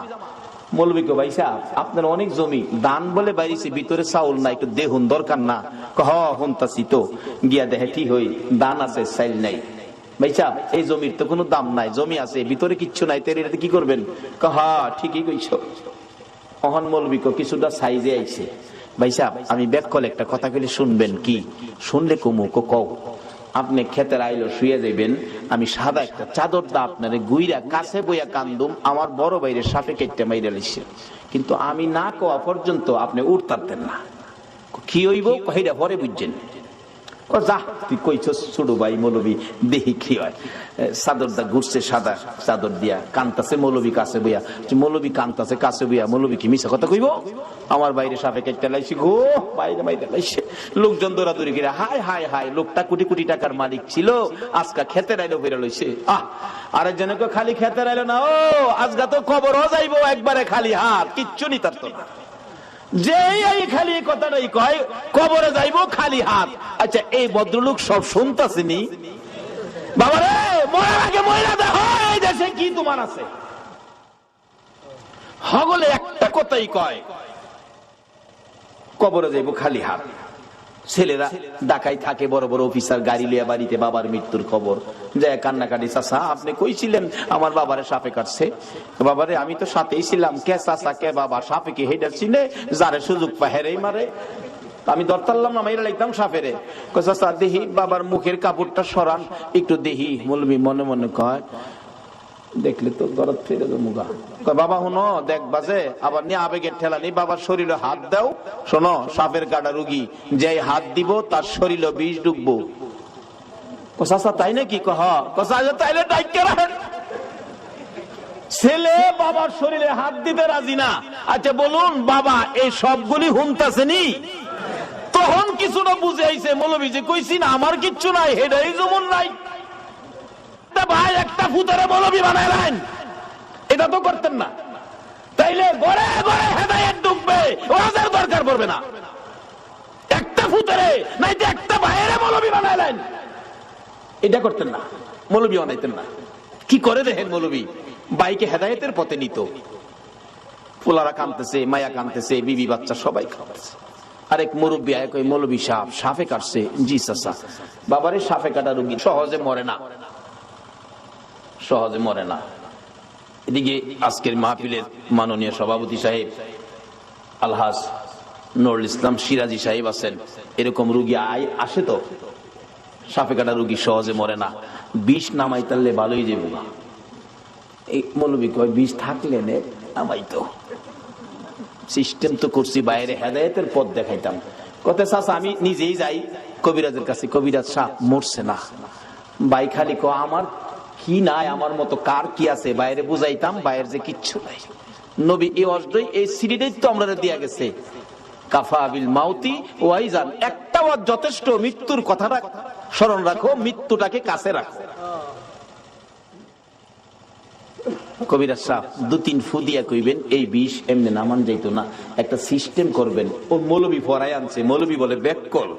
মৌলবী কো, ভাই সাহেব আপনার অনেক জমি, ধান বলে বাইরেছে, ভিতরে চাউল নাই, একটু দেখুন দরকার না? হন্তাছি তো, গিয়া দেখে ঠিক হই ধান আছে চাইল নাই। ভাই সাহেব এই জমির তো কোনো দাম নাই, জমি আছে ভিতরে কিচ্ছু নাই, তের এটাতে কি করবেন? ঠিকই কইছো। অহন মৌলবী কো, কিছুটা সাইজে আইছে। ভাই সাহেব আমি ব্যাক কল একটা কথা কইলে শুনবেন? কি শুনলে? কমু কও। আপনি খেতের আইলো শুয়ে যাইবেন, আমি সাদা একটা চাদর দা আপনারে গুইরা কাছে বইয়া কান্দুম, আমার বড় বাইরে সাপে কেটে মাইরা লিছে, কিন্তু আমি না কোয়া পর্যন্ত আপনি উঠতারতেন না। কি হইব কইরা পরে বুঝছেন? যা তুই কইছস ছোট ভাই মৌলবী, দেখি কি হয়। চাদরটা ঘুরছে, সাদা চাদর দিয়া কান্তাছে মৌলবী কাছে বইয়া। মৌলবী কান্তাছে কাছে বইয়া, মৌলবী কি মিছা কথা কইব? আমার বাইরে সাপে কেটে লাইছি গো, বাইরে মাইরে লাইছে। লোকজন দৌড়াদৌড়ি করে, হায় হায় হায়, লোকটা কোটি কোটি টাকার মালিক ছিল, আজকা খেতে রাইলো বেরো লইছে। আরেকজনকে খালি খেতে রাইলো না, ও আজকা তো কবরও যাইবো একবারে খালি হাত, কিচ্ছু নি তার তো না। যে এই খালি কথাটাই কয় কবরে যাইবো খালি হাত। আচ্ছা এই ভদ্রলোক সব শুনতাছেনি? বাবারে, মরার আগে ময়রা দেখো এই দেশে কি তোমার আছে। হগলে একটা কথাই কয়, কবরে যাইবো খালি হাত। ছেলেরা ঢাকায় থাকে, বড় বড় অফিসার, গাড়ি লিয়া বাড়িতে বাবার মৃত্যুর খবর যায় কান্নাকাটি। চাচা আপনি কইছিলেন আমার বাবারে সাপে কাটছে? বাবারে আমি তো সাথেই ছিলাম। কে চাচা কে বাবা? সাপে কি হেডার চিনে? যারে সুযোগ পায় হেরেই মারে। আমি ধরতারলাম না, মাইরা লাগতাম সাপেরে। চাচা দেহি বাবার মুখের কাপড়টা সরান একটু দেখি। মৌলবী মনে মনে কয়, দেখলে তো দরদ ফিরে মুগা। বাবা হুনো দেখ বাজে, আবার নিয়ে আবেগের ঠেলা নেই, বাবার শরীরে হাত দাও। শোনো, সাপের কাটা রুগী, যে হাত দিব তার শরীরে বিষ ঢুকবো। চাচা তাই নাকি? তাইলে ডাইকে রাখেন। ছেলে বাবার শরীরে হাত দিতে রাজি না। আচ্ছা বলুন বাবা এই সবগুলি হুমতাছেনি? তখন কিছুটা বুঝে আইছে মৌলবী যে কইছি না আমার কিচ্ছু নাই, হেডাই যেমন নাই। ভাই একটা ফুতারে মৌলবী বানাইলেন, এটা তো করতেন না। তাইলে ঘরে ঘরে হেদায়েত ঢুকবে, ওয়াজের দরকার পড়বে না। একটা ফুতারে নাই যে একটা ভাইয়েরে মৌলবী বানাইলেন, এটা করতেন না, মৌলবী বানাইতেন না। কি করে দেখেন মৌলবী বাইকে হেদায়েতের পথে নিত। পোলারা কাঁদতেছে, মায়া কাঁদতেছে, বিবি বাচ্চা সবাই কাঁদতেছে। আরেক মুরব্বী আয় কই মৌলবী সাপে কাটছে। জি চাচা। বাবারে সাপে কাটা রোগী সহজে মরে না, সহজে মরে না। এদিকে আজকের মাহফিলের মাননীয় সভাপতি সাহেব আলহাজ নুরুল ইসলাম সিরাজি সাহেব আছেন। এরকম রোগী আসে তো, সাপে কাটা রোগী সহজে মরে না, বিষ নামাই তাহলে ভালোই যাবে না। এই মৌলবী কয় বিষ থাকলে নে নামাইতো। সিস্টেম তো করছি, বাইরে হেদায়েতের পথ দেখাইতাম। কথা চাচা আমি নিজেই যাই কবিরাজের কাছে, কবিরাজ সাপ মরছে না। ভাই খালি ক আমার কি নাই, আমার মতো কার কি আছে, বাইরে বুঝাইতাম বাইরে যে কিচ্ছু নাই। নবী এই অজডই এই সিরিজটাই তো আমরা দিয়া গেছে, কাফা বিল মাউতি ওয়াইজান, একটা ওয়াজ যথেষ্ট। মৃত্যুর কথাটা স্মরণ রাখো, মৃত্যুটাকে কাছে রাখো। কবিরাজ সাহেব 2-3 ফু দিয়া কইবেন এই বিষ এমনি নামান যাইতো না, একটা সিস্টেম করবেন। ও মৌলবী ফরাই আনছে, মৌলবী বলে ব্যাককল।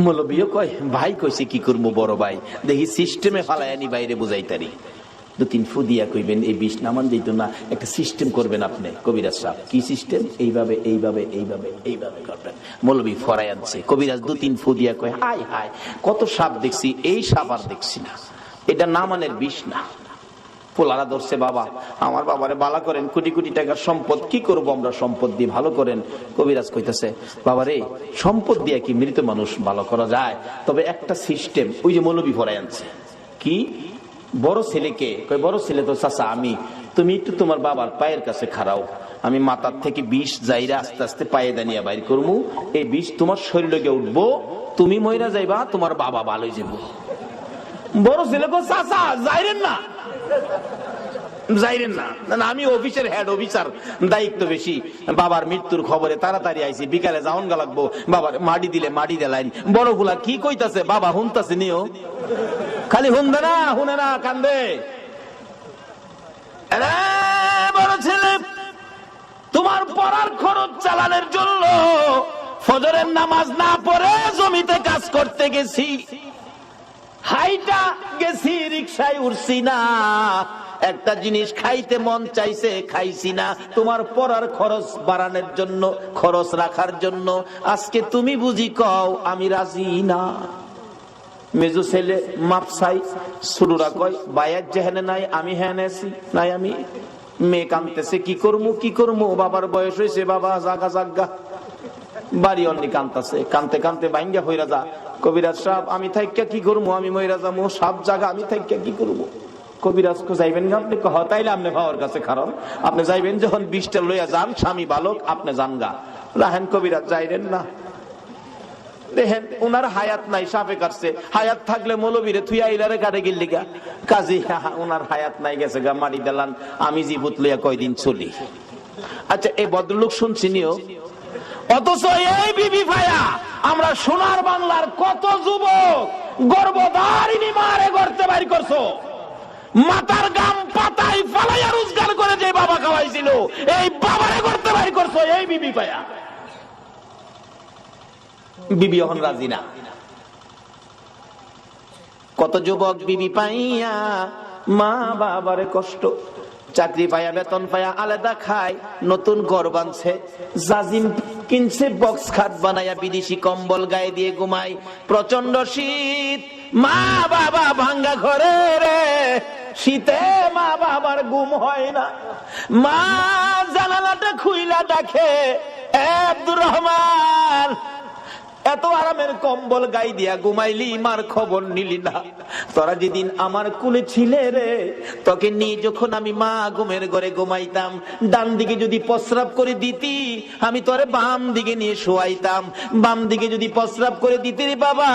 মৌলবীও কয় ভাই কইছে কি করবো বড় ভাই, দেখি সিস্টেমে ফালাই আনি বাইরে বুঝাইতারি। 2-3 ফু দিয়া কইবেন এই বিষ নামান যাইতো না, একটা সিস্টেম করবেন আপনি। কবিরাজ সাহেব কি সিস্টেম? এইভাবে এইভাবে এইভাবে এইভাবে করবেন। মৌলবী ফরাই আনছে, কবিরাজ 2-3 ফু দিয়া কয় হাই হাই কত সাপ দেখছি, এই সাপ আর দেখছি না, এটা নামানের বিষ না। পোলারা ধরছে, বাবা আমার বাবারে বালা করেন, কোটি কোটি টাকার সম্পদ, কি করব আমরা সম্পদ দিয়ে, ভালো করেন। কবিরাজ কইতাছে বাবারে সম্পদ দিয়ে কি মৃত মানুষ ভালো করা যায়? তবে একটা সিস্টেম, ওই যে মৌলবী ফরাই আনছে। কি? বড় ছেলেকে কই, বড় ছেলে তো চাচা আমি, তুমি একটু তোমার বাবার পায়ের কাছে খাড়াও, আমি মাথার থেকে বিষ যাইরা আস্তে আস্তে পায়ে দানিয়া বাইর করবো, এই বিষ তোমার শরীরে গিয়ে উঠবো, তুমি মইরা যাইবা, তোমার বাবা ভালো হয়ে যাবো। বড় ছেলে কো চাচা যাইরেন না, যাইরেন না, আমি অফিসের হেড অফিসার, দায়িত্ব বেশি। বাবার মৃত্যুর খবরে তাড়াতাড়ি আইছি, বিকালে যাওন গা লাগবো, বাবার মাটি দিলে মাটি দেলাইন। বড় গুলা কি কইতাছে, বাবা হুনতাছে নিও, খালি হুনবে না, হুনে না, কান্দে। বড় ছেলে তোমার পড়ার খরচ চালানোর জন্য ফজরের নামাজ না পড়ে জমিতে কাজ করতে গেছি, হাইটা গেছি, রিকশায় উঠছি না, একটা জিনিস খাইতে মন চাইছে খাইছি না, তোমার পড়ার খরচ বাড়ানোর জন্য, খরচ রাখার জন্য। আজকে তুমি বুঝি কও আমি রাজি না। মেজো ছেলে মাপসাই, ছোটরা কয় বাইয়ার যেখানে নাই আমি হ্যাঁ আছি নাই আমি। মেয়ে কাঁদতেছে, কি করবো কি করবো, বাবার বয়স হয়েছে, বাবা জাগা জাগা। বাড়ি অন্যি কাঁদতেছে, কানতে কানতে ভাঙ্গা হইরা যা। কবিরাজ সাহেব আমি থাইকা কি করবো, আমি মইরা যাবো, সব জায়গা আমি থাইকা কি করবো। কবিরাজ কো যাইবেন না আপনি? তাইলে আপনি ভাওয়ার কাছে খারাপ, আপনি যাইবেন যখন বিষটা লইয়া যান, স্বামী বালক আপনি যান গা। রাহেন কবিরাজ যাইরেন না, দেখেন উনার হায়াত নাই, সাপে কাটছে। হায়াত থাকলে মৌলবীরে থুইয়া ইলারে কাটে গেলি গা, কাজী উনার হায়াত নাই, গেছে গা মারি দিলান, আমি জীবত লইয়া কয়দিন চলি। আচ্ছা এই ভদ্রলোক শুনছি নিও, অথচ এই বিবি ভাইয়া আমরা সোনার বাংলার কত যুবক গর্ভধারিণী মারে গর্তে বাইর করছো, মাথার গাম পাতায় ফালাইয়া রোজগার করে যে বাবা খাওয়াইছিল, এই বাবারে গর্তে বাইর করছো এই বিবি ভাইয়া। বিবি এখন রাজি না। কত যুবক বিবি পাইয়া মা বাবারে কষ্ট, চাকরি পাইয়া বেতন পাইয়া আলাদা খায়, নতুন ঘর বানছে, জাজিম কিনছে, বক্স খাট বানাইয়া বিদেশি কম্বল গায়ে দিয়ে ঘুমায়, প্রচন্ড শীত, মা বাবা ভাঙ্গা ঘরে রে, শীতে মা বাবার ঘুম হয় না। মা জানালাটা খুইলা ডাকে, আব্দুর রহমান এত আরামের কম্বল গাই দিয়া ঘুমাইলি, মার খবর নিলি না। তোরা যেদিন আমার কুলে ছিলে রে, তোকে নিয়ে যখন আমি মা ঘুমের ঘরে ঘুমাইতাম, ডান দিকে যদি প্রস্রাব করে দিতি, আমি তোরে বাম দিকে নিয়ে শোয়াইতাম। বাম দিকে যদি প্রস্রাব করে দিতি রে বাবা,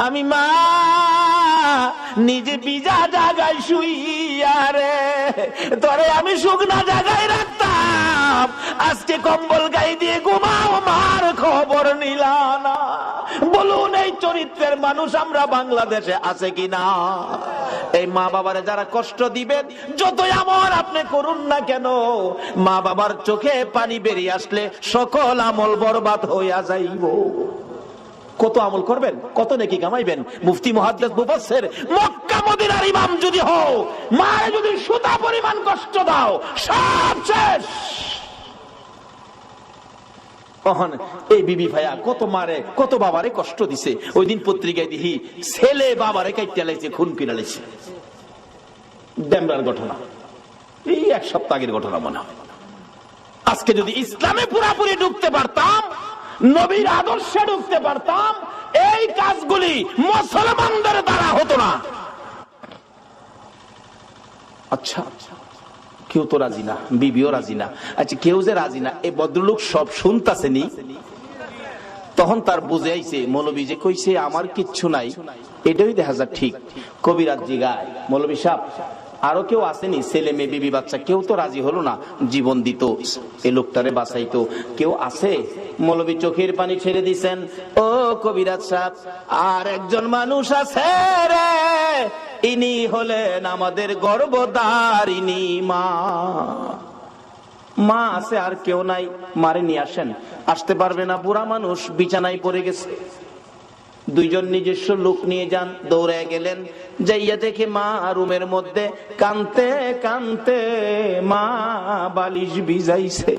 আমি মা নিজে ভিজা জায়গায় শুইয়া রে তোরে আমি শুকনা জায়গায় রাখতাম। আজকে কম্বল গায়ে দিয়ে ঘুমাও, মার খবর নিলা না। বলুন এই চরিত্রের মানুষ আমরা বাংলাদেশে আছে কিনা? এই মা বাবারে যারা কষ্ট দিবেন, যতই আমল আপনি করুন না কেন, মা বাবার চোখে পানি বেরিয়ে আসলে সকল আমল বরবাদ হইয়া যাইব। কত আমল করবেন, কত নেকি কামাইবেন? মুফতি মুহাদ্দিস মুফাসসির মক্কা মদিনার ইমাম যদি হও, মায়ে যদি সুতা পরিমাণ কষ্ট দাও, সব শেষ। এই বিবি ভাইয়া কত মারে কত বাবারে কষ্ট দিছে। ওই দিন পত্রিকায় দেখি ছেলে বাবারে কাইটা লাইছে, খুন কিনা লাইছে। ডেমরার ঘটনা, এই এক সপ্তাহ আগের ঘটনা মনে হয়। আজকে যদি ইসলামে পুরাপুরি ঢুকতে পারতাম, নবীর আদর্শে ঢুকতে পারতাম, এই কাজগুলি মুসলমানদের দ্বারা হতো না। আচ্ছা, কেউ তো রাজি না, বিবিও রাজি না। আচ্ছা, কেউ যে রাজি না, এই ভদ্রলোক সব শুনতাছেনি। তখন তার বুঝে আইছে, মৌলবী যে কইছে আমার কিচ্ছু নাই, এটাই দেখা যায় ঠিক। কবিরাজ জিগায়, মৌলবী সাহেব আরো কেউ আসেনি? ছেলে মেয়ে বিবি বাচ্চা কেউ তো রাজি হলো না, জীবন দিত, এই লোকটারে বাঁচাইতো, কেউ আছে? মৌলবী চোখের পানি ছেড়ে দিছেন, ও কবিরাজ সাহেব আর একজন মানুষ আছে রে, ইনি হলেন আমাদের গর্ভধারিণী মা। মা আছে, আর কেউ নাই, মারে নিয়ে আসেন। আসতে পারবে না, বুড়া মানুষ বিছানায় পড়ে গেছে। দুইজন নিজস্ব লোক নিয়ে যান, দৌড়ে গেলেন, যাইয়া দেখে মা রুমের মধ্যে কানতে কানতে মা বালিশ ভিজাইছে।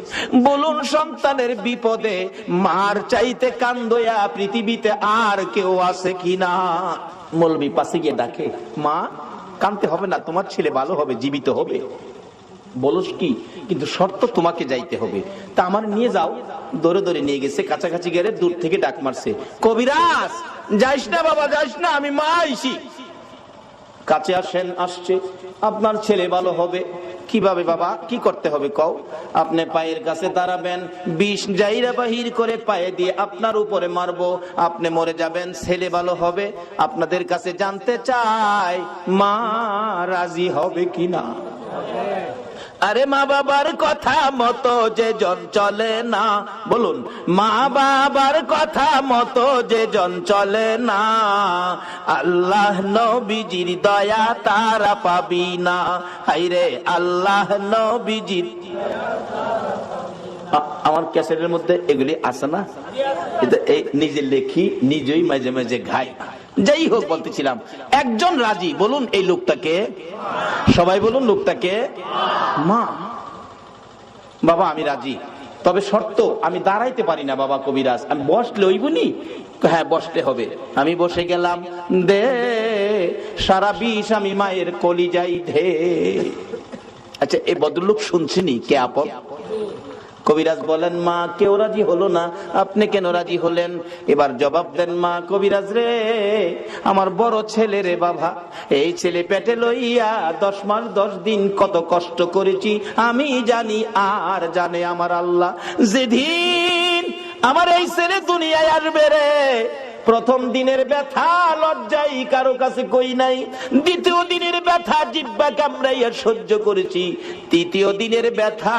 বলুন সন্তানের বিপদে মার চাইতে কান্দয়া পৃথিবীতে আর কেউ আছে কিনা? মৌলবী পাশে গিয়ে ডাকে, মা কানতে হবে না, তোমার ছেলে ভালো হবে, জীবিত হবে। বলস কি, কিন্তু শর্ত তোমাকে যাইতে হবে। তা আমার নিয়ে যাও। দৌড়ে দৌড়ে নিয়ে গেছে, কাছাকাছি গেলে দূর থেকে ডাক মারছে, কবিরাজ যাইস না বাবা, যাইস না, আমি মা আইছি। কাছে আসেন, আসছে, আপনার ছেলে ভালো হবে। কিভাবে বাবা, কি করতে হবে কও? আপনি পায়ের কাছে দাঁড়াবেন, বিষ জাইরা বাহির করে পায়ে দিয়ে আপনার উপরে মারবো, আপনি মরে যাবেন, ছেলে ভালো হবে। আপনাদের কাছে জানতে চাই মা রাজি হবে কিনা? আরে মা বাবার কথা মতো যে জন চলে না, বলুন মা বাবার কথা মতো যে জন চলে না, আল্লাহ নবীজির দয়া তারা পাবি না। হাইরে আল্লাহ নবীজির। আমার ক্যাসেটের মধ্যে এগুলি আছে না, নিজে লেখি, নিজেই মাঝে মাঝে গাই। যাই হোক, বলতেছিলাম একজন রাজি। বলুন এই লোকটাকে, সবাই বলুন লোকটাকে মা। বাবা আমি রাজি, তবে শর্ত আমি দাঁড়াইতে পারি না বাবা কবিরাজ, আমি বসলে ওইবনি। হ্যাঁ বসতে হবে। আমি বসে গেলাম, দে সারা বিষ আমি মায়ের কলিজাই ধে। আচ্ছা, এই ভদ্রলোক শুনছেনি কে আপন? কবিরাজ বলেন, মা কেউ রাজি হলো না, আপনি কেন রাজি হলেন? এবার জবাব দেন, মা কবিরাজ রে, আমার বড় ছেলে রে বাবা, এই ছেলে পেটে লইয়া 10 মাস 10 দিন কত কষ্ট করেছি আমি জানি, আর জানে আমার আল্লাহ। যেদিন আমার এই ছেলে দুনিয়ায় আসবে রে, প্রথম দিনের ব্যথা লজ্জাই কারো কাছে কই নাই, দ্বিতীয় দিনের ব্যথা জিহ্বা কামড়াইয়া সহ্য করেছি, তৃতীয় দিনের ব্যথা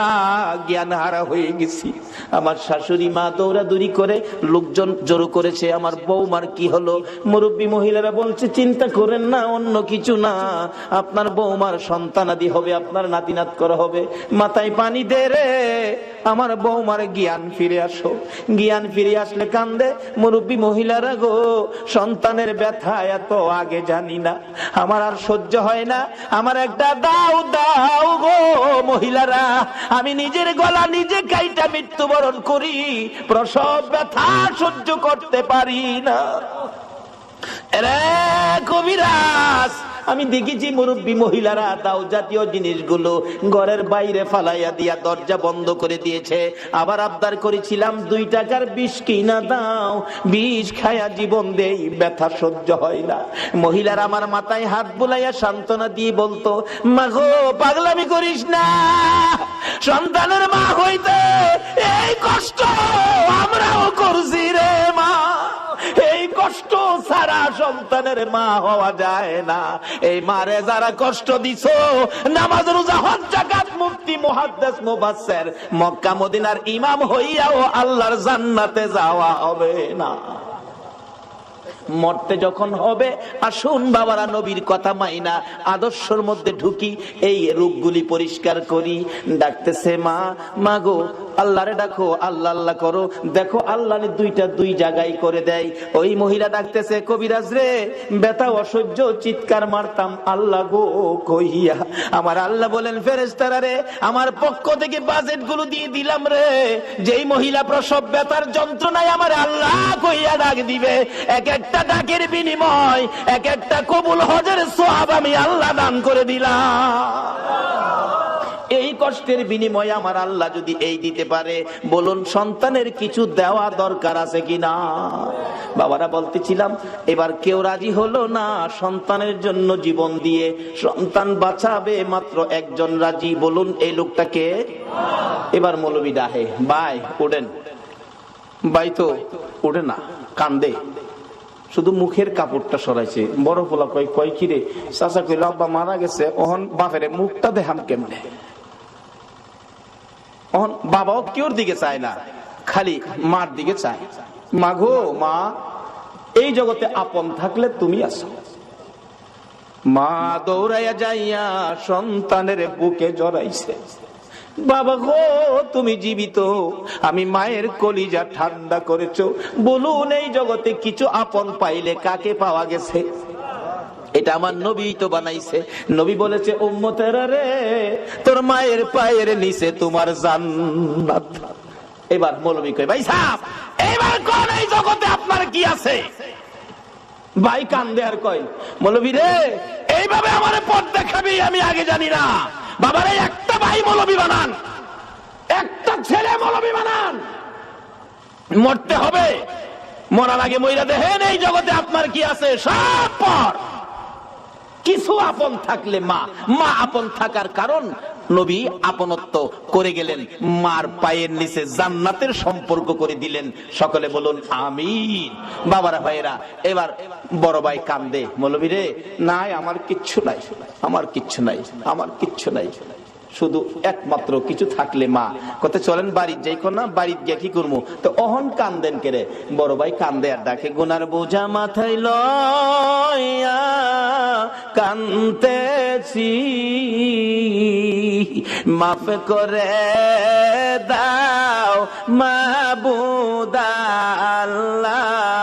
জ্ঞান হারা হয়ে গেছি। আমার শাশুড়ি মা দৌড়াদৌড়ি করে লোকজন জড়ো করেছে, আমার বৌমার কি হলো? মুরব্বী মহিলারা বলছে, চিন্তা করেন না, অন্য কিছু না, আপনার বৌমার সন্তানাদি হবে, আপনার নাতিনাত করা হবে। মাথায় পানি দে রে, আমার বৌমার জ্ঞান ফিরে আসো। জ্ঞান ফিরে আসলে কান্দে মুরব্বী মহিলারা, গো সন্তানের ব্যথা এত আগে জানি না, আমার আর সহ্য হয় না, আমার একটা দাও দাও গো মহিলারা, আমি নিজের গলা নিজে কাইটা মৃত্যুবরণ করি, প্রসব ব্যথা সহ্য করতে পারি না। রে কবিরাজ, আমি দেখেছি মুরব্বী মহিলারা দাও জাতীয় জিনিসগুলো ঘরের বাইরে ফালাইয়া দিয়া দরজা বন্ধ করে দিয়েছে। আবার আবদার করেছিলাম 2 টাকার বিষ কিনা দাও, বিষ খায়া জীবন দেই, ব্যথা সহ্য হয় না। মহিলারা আমার মাথায় হাত বুলাইয়া সান্ত্বনা দিয়ে বলতো, মা গো পাগলামি করিস না, সন্তানের মা হইতে এই কষ্ট আমরাও করছি রে মা, এই কষ্ট ছাড়া সন্তানের মা হওয়া যায় না। এই মারে যারা কষ্ট দিছো, নামাজ রোজা হজ যাকাত মুফতি মুহাদ্দিস মুফাসসির মক্কা মদিনার ইমাম হইয়াও আল্লাহর জান্নাতে যাওয়া হবে না। মরতে যখন হবে, আসুন বাবারা নবীর কথা মাইনা আদর্শের মধ্যে ঢুকি, এই রূপগুলি পরিষ্কার করি। ডাকতেছে মা, মা গো আল্লাহরে ডাকো, আল্লাহ আল্লাহ করো, দেখো আল্লাহ 2টা 2 জায়গায় করে দেয়। ওই মহিলা ডাকতেছে, কবিরাজ রে ব্যথা অসহ্য, চিৎকার মারতাম আল্লাহ গো কইয়া। আমার আল্লাহ বলেন, ফেরেশতারা রে আমার পক্ষ থেকে বাজেট গুলো দিয়ে দিলাম রে, যেই মহিলা প্রসব ব্যথার যন্ত্রণায় আমার আল্লাহ কইয়া ডাক দিবে, এক একটা ডাকের বিনিময় এক একটা কবুল হজের সওয়াব আমি আল্লাহ দান করে দিলাম। এই কষ্টের বিনিময়ে আমার আল্লাহ যদি এই দিতে পারে, বলুন সন্তানের কিছু দেওয়া দরকার আছে কিনা? বাবারা বলতেছিলাম, এবার কেউ রাজি হলো না সন্তানের জন্য জীবন দিয়ে সন্তান বাঁচাবে, মাত্র একজন রাজি। বলুন এই লোকটাকে। এবার মৌলবী ডাহে, ভাই ওঠেন। ভাই তো ওঠে না, কান্দে, শুধু মুখের কাপড়টা সরাইছে। বড় পোলা কয় কি রে? চাচা কইল আব্বা মারা গেছে, ওহন বাপের মুখটা দেখাম কেমনে? ওহন বাবাও কেউর দিকে চায় না, খালি মার দিকে চায়। মা গো মা, এই জগতে আপন থাকলে তুমি আছো। মা দৌড়াইয়া যাইয়া সন্তানের বুকে জড়াইছে, বাবা গো তুমি জীবিত, আমি মায়ের কলিজা ঠান্ডা করেছো। বলুন এই জগতে কিছু আপন পাইলে কাকে পাওয়া গেছে? এটা আমার নবী তো বানাইছে। নবী বলেছে, উম্মতেরা রে তোর মায়ের পায়ের নিচে তোমার জান্নাত। এবার মৌলবী কয়, ভাই সাহেব এবার কোন এই জগতে আপনার কি আছে? ভাই কান্দে আর কয়, মৌলবী রে এইভাবে আমার পথ দেখাবি আমি আগে জানি না। বাবারে একটা ভাই মৌলবী বানান, একটা ছেলে মৌলবী বানান। মরতে হবে, মরার আগে মইরা দেখেন এই জগতে আপনার কি আছে। সব পর কিছু আপন থাকলে মা, মা আপন থাকার কারণ নবী আপনত্ব করে গেলেন, মার পায়ের নিচে জান্নাতের সম্পর্ক করে দিলেন। সকলে বলুন আমিন। বাবারা ভাইরা, এবার বড় ভাই কান্দে, মৌলবী রে নাই আমার কিচ্ছু নাই, আমার কিচ্ছু নাই, আমার কিচ্ছু নাই, শুধু একমাত্র কিছু থাকলে মা। কত চলেন বাড়ির যাই না, বাড়ির গিয়ে কি করবো? তো অহন কান্দেন কেরে? বড় ভাই কান্দে আর ডাকে, গুনার বোঝা মাথায় লইয়া কান্দেছি, মাফ করে দাও মাবুদ আল্লাহ